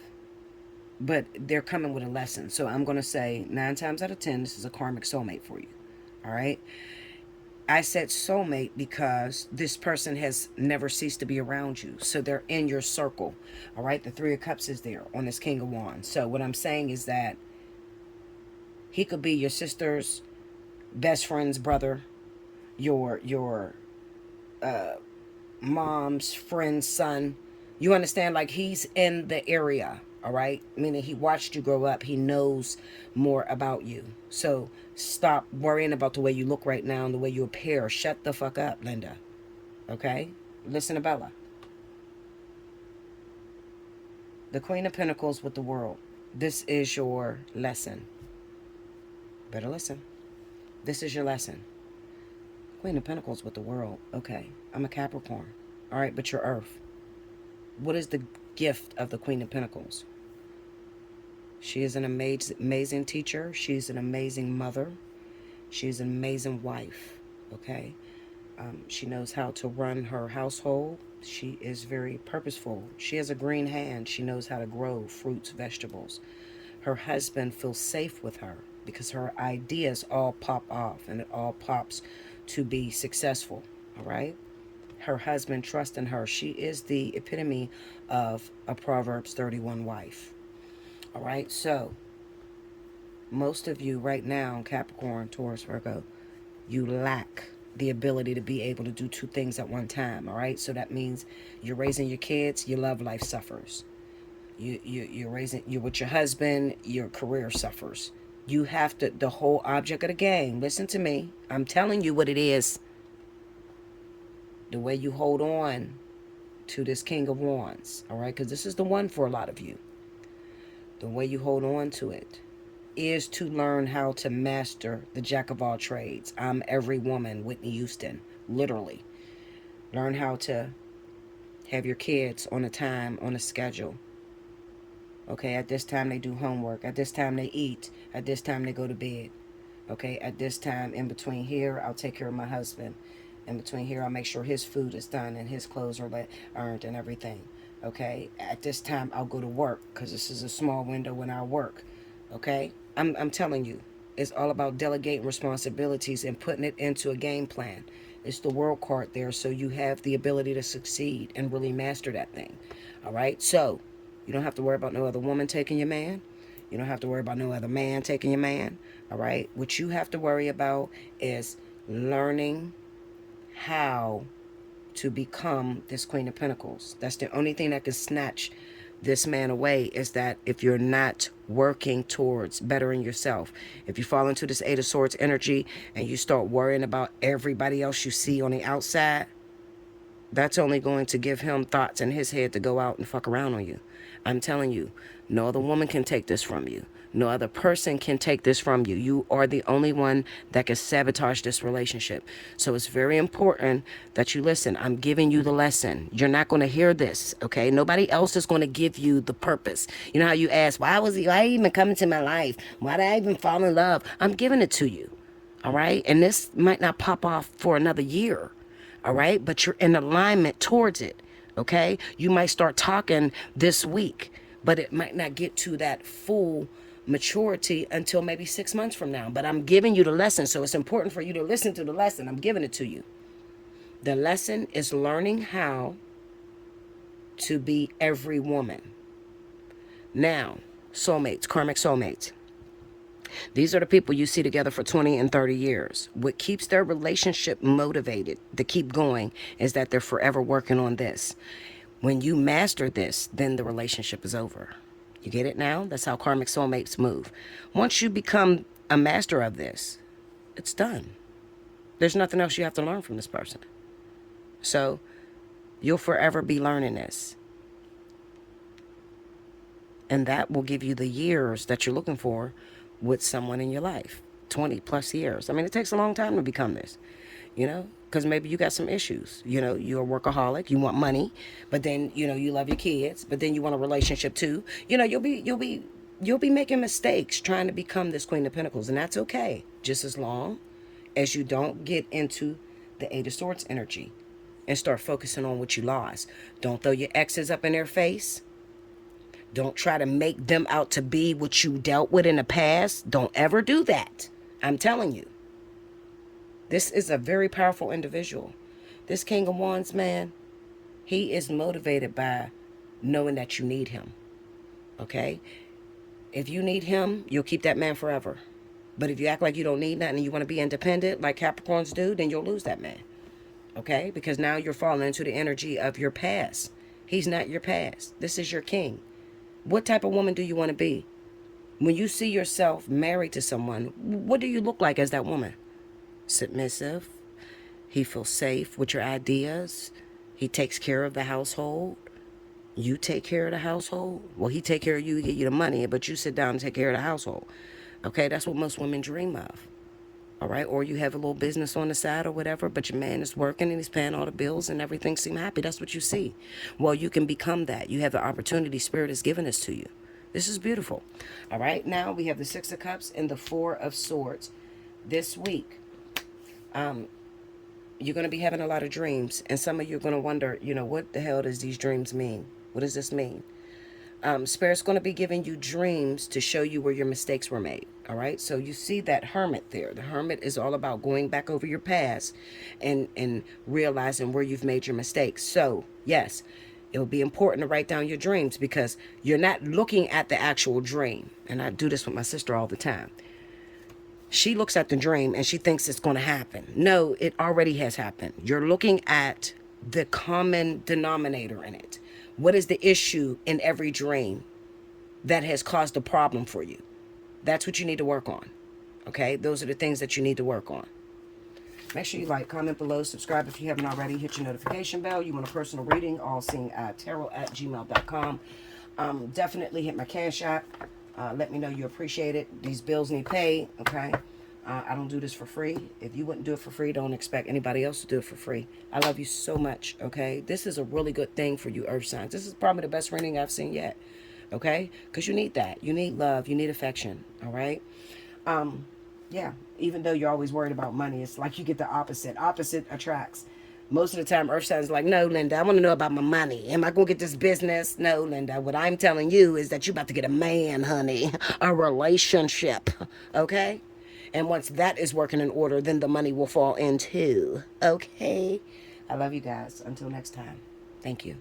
but they're coming with a lesson. So I'm going to say 9 times out of 10, this is a karmic soulmate for you. All right. I said soulmate because this person has never ceased to be around you. So they're in your circle. All right. The Three of Cups is there on this King of Wands. So what I'm saying is that he could be your sister's best friend's brother, your mom's friend's son. You understand? Like, he's in the area. All right? Meaning he watched you grow up. He knows more about you. So stop worrying about the way you look right now and the way you appear. Shut the fuck up, Linda. Okay? Listen to Bella. The Queen of Pentacles with the World. This is your lesson. Better listen. This is your lesson. Queen of Pentacles with the World. Okay, I'm a Capricorn. All right, but you're Earth. What is the gift of the Queen of Pentacles? She is an amazing teacher. She's an amazing mother. She's an amazing wife. Okay? She knows how to run her household. She is very purposeful. She has a green hand. She knows how to grow fruits, vegetables. Her husband feels safe with her because her ideas all pop off and it all pops to be successful. All right? Her husband trusts in her. She is the epitome of a Proverbs 31 wife. All right? So, most of you right now, Capricorn, Taurus, Virgo, you lack the ability to be able to do two things at one time. All right? So that means you're raising your kids, your love life suffers. You're with your husband, your career suffers. You have to, the whole object of the game, listen to me, I'm telling you what it is. The way you hold on to this King of Wands, all right, because this is the one for a lot of you. The way you hold on to it is to learn how to master the jack of all trades. I'm every woman, Whitney Houston, literally. Learn how to have your kids on a time, on a schedule. Okay, at this time they do homework. At this time they eat. At this time they go to bed. Okay, at this time, in between here, I'll take care of my husband. In between here, I'll make sure his food is done and his clothes are earned and everything. Okay, at this time, I'll go to work because this is a small window when I work. Okay, I'm telling you, it's all about delegating responsibilities and putting it into a game plan. It's the world card there, so you have the ability to succeed and really master that thing. All right, so you don't have to worry about no other woman taking your man. You don't have to worry about no other man taking your man. All right, what you have to worry about is learning how to become this Queen of Pentacles. That's the only thing that can snatch this man away, is that if you're not working towards bettering yourself, if you fall into this Eight of Swords energy and you start worrying about everybody else you see on the outside, that's only going to give him thoughts in his head to go out and fuck around on you. I'm telling you, no other woman can take this from you. No other person can take this from you. You are the only one that can sabotage this relationship. So it's very important that you listen. I'm giving you the lesson. You're not going to hear this, okay? Nobody else is going to give you the purpose. You know how you ask, why even come into my life? Why did I even fall in love? I'm giving it to you, all right? And this might not pop off for another year, all right? But you're in alignment towards it, okay? You might start talking this week, but it might not get to that full maturity until maybe 6 months from now. But I'm giving you the lesson, so it's important for you to listen to the lesson. I'm giving it to you. The lesson is learning how to be every woman. Now, soulmates, karmic soulmates. These are the people you see together for 20 and 30 years. What keeps their relationship motivated to keep going is that they're forever working on this. When you master this, then the relationship is over. You get it now? That's how karmic soulmates move. Once you become a master of this, it's done. There's nothing else you have to learn from this person. So you'll forever be learning this. And that will give you the years that you're looking for with someone in your life. 20 plus years. I mean, it takes a long time to become this, you know, because maybe you got some issues. You know, you're a workaholic, you want money, but then, you know, you love your kids, but then you want a relationship too. You know, you'll be making mistakes trying to become this Queen of Pentacles, and that's okay, just as long as you don't get into the Eight of Swords energy and start focusing on what you lost. Don't throw your exes up in their face. Don't try to make them out to be what you dealt with in the past. Don't ever do that. I'm telling you. This is a very powerful individual. This King of Wands, man, he is motivated by knowing that you need him. Okay? If you need him, you'll keep that man forever. But if you act like you don't need nothing and you want to be independent like Capricorns do, then you'll lose that man. Okay? Because now you're falling into the energy of your past. He's not your past. This is your king. What type of woman do you want to be? When you see yourself married to someone, what do you look like as that woman? Submissive. He feels safe with your ideas. He takes care of the household. You take care of the household. Well, he take care of you, he get you the money, but you sit down and take care of the household. Okay, that's what most women dream of. All right, or you have a little business on the side or whatever, but your man is working and he's paying all the bills and everything seem happy. That's what you see. Well, you can become that. You have the opportunity. Spirit has given this to you. This is beautiful. All right, now we have the Six of Cups and the Four of Swords. This week, you're going to be having a lot of dreams, and some of you are going to wonder, what the hell does these dreams mean? What does this mean? Spirit's going to be giving you dreams to show you where your mistakes were made. All right. So you see that hermit there. The hermit is all about going back over your past and realizing where you've made your mistakes. So yes, it will be important to write down your dreams because you're not looking at the actual dream. And I do this with my sister all the time. She looks at the dream and she thinks it's going to happen. No, it already has happened. You're looking at the common denominator in it. What is the issue in every dream that has caused a problem for you? That's what you need to work on. Okay? Those are the things that you need to work on. Make sure you like, comment below, subscribe if you haven't already. Hit your notification bell. You want a personal reading, allseeingeyetarot@gmail.com. Definitely hit my Cash App. Let me know you appreciate it. These bills need paid. Okay? I don't do this for free. If you wouldn't do it for free, don't expect anybody else to do it for free. I love you so much, okay? This is a really good thing for you earth signs. This is probably the best reading I've seen yet, okay? Because you need that. You need love. You need affection, all right? Yeah, even though you're always worried about money, it's like you get the opposite. Opposite attracts. Most of the time, earth signs are like, no, Linda, I want to know about my money. Am I going to get this business? No, Linda, what I'm telling you is that you're about to get a man, honey. A relationship, okay? And once that is working in order, then the money will fall in too. Okay? I love you guys. Until next time. Thank you.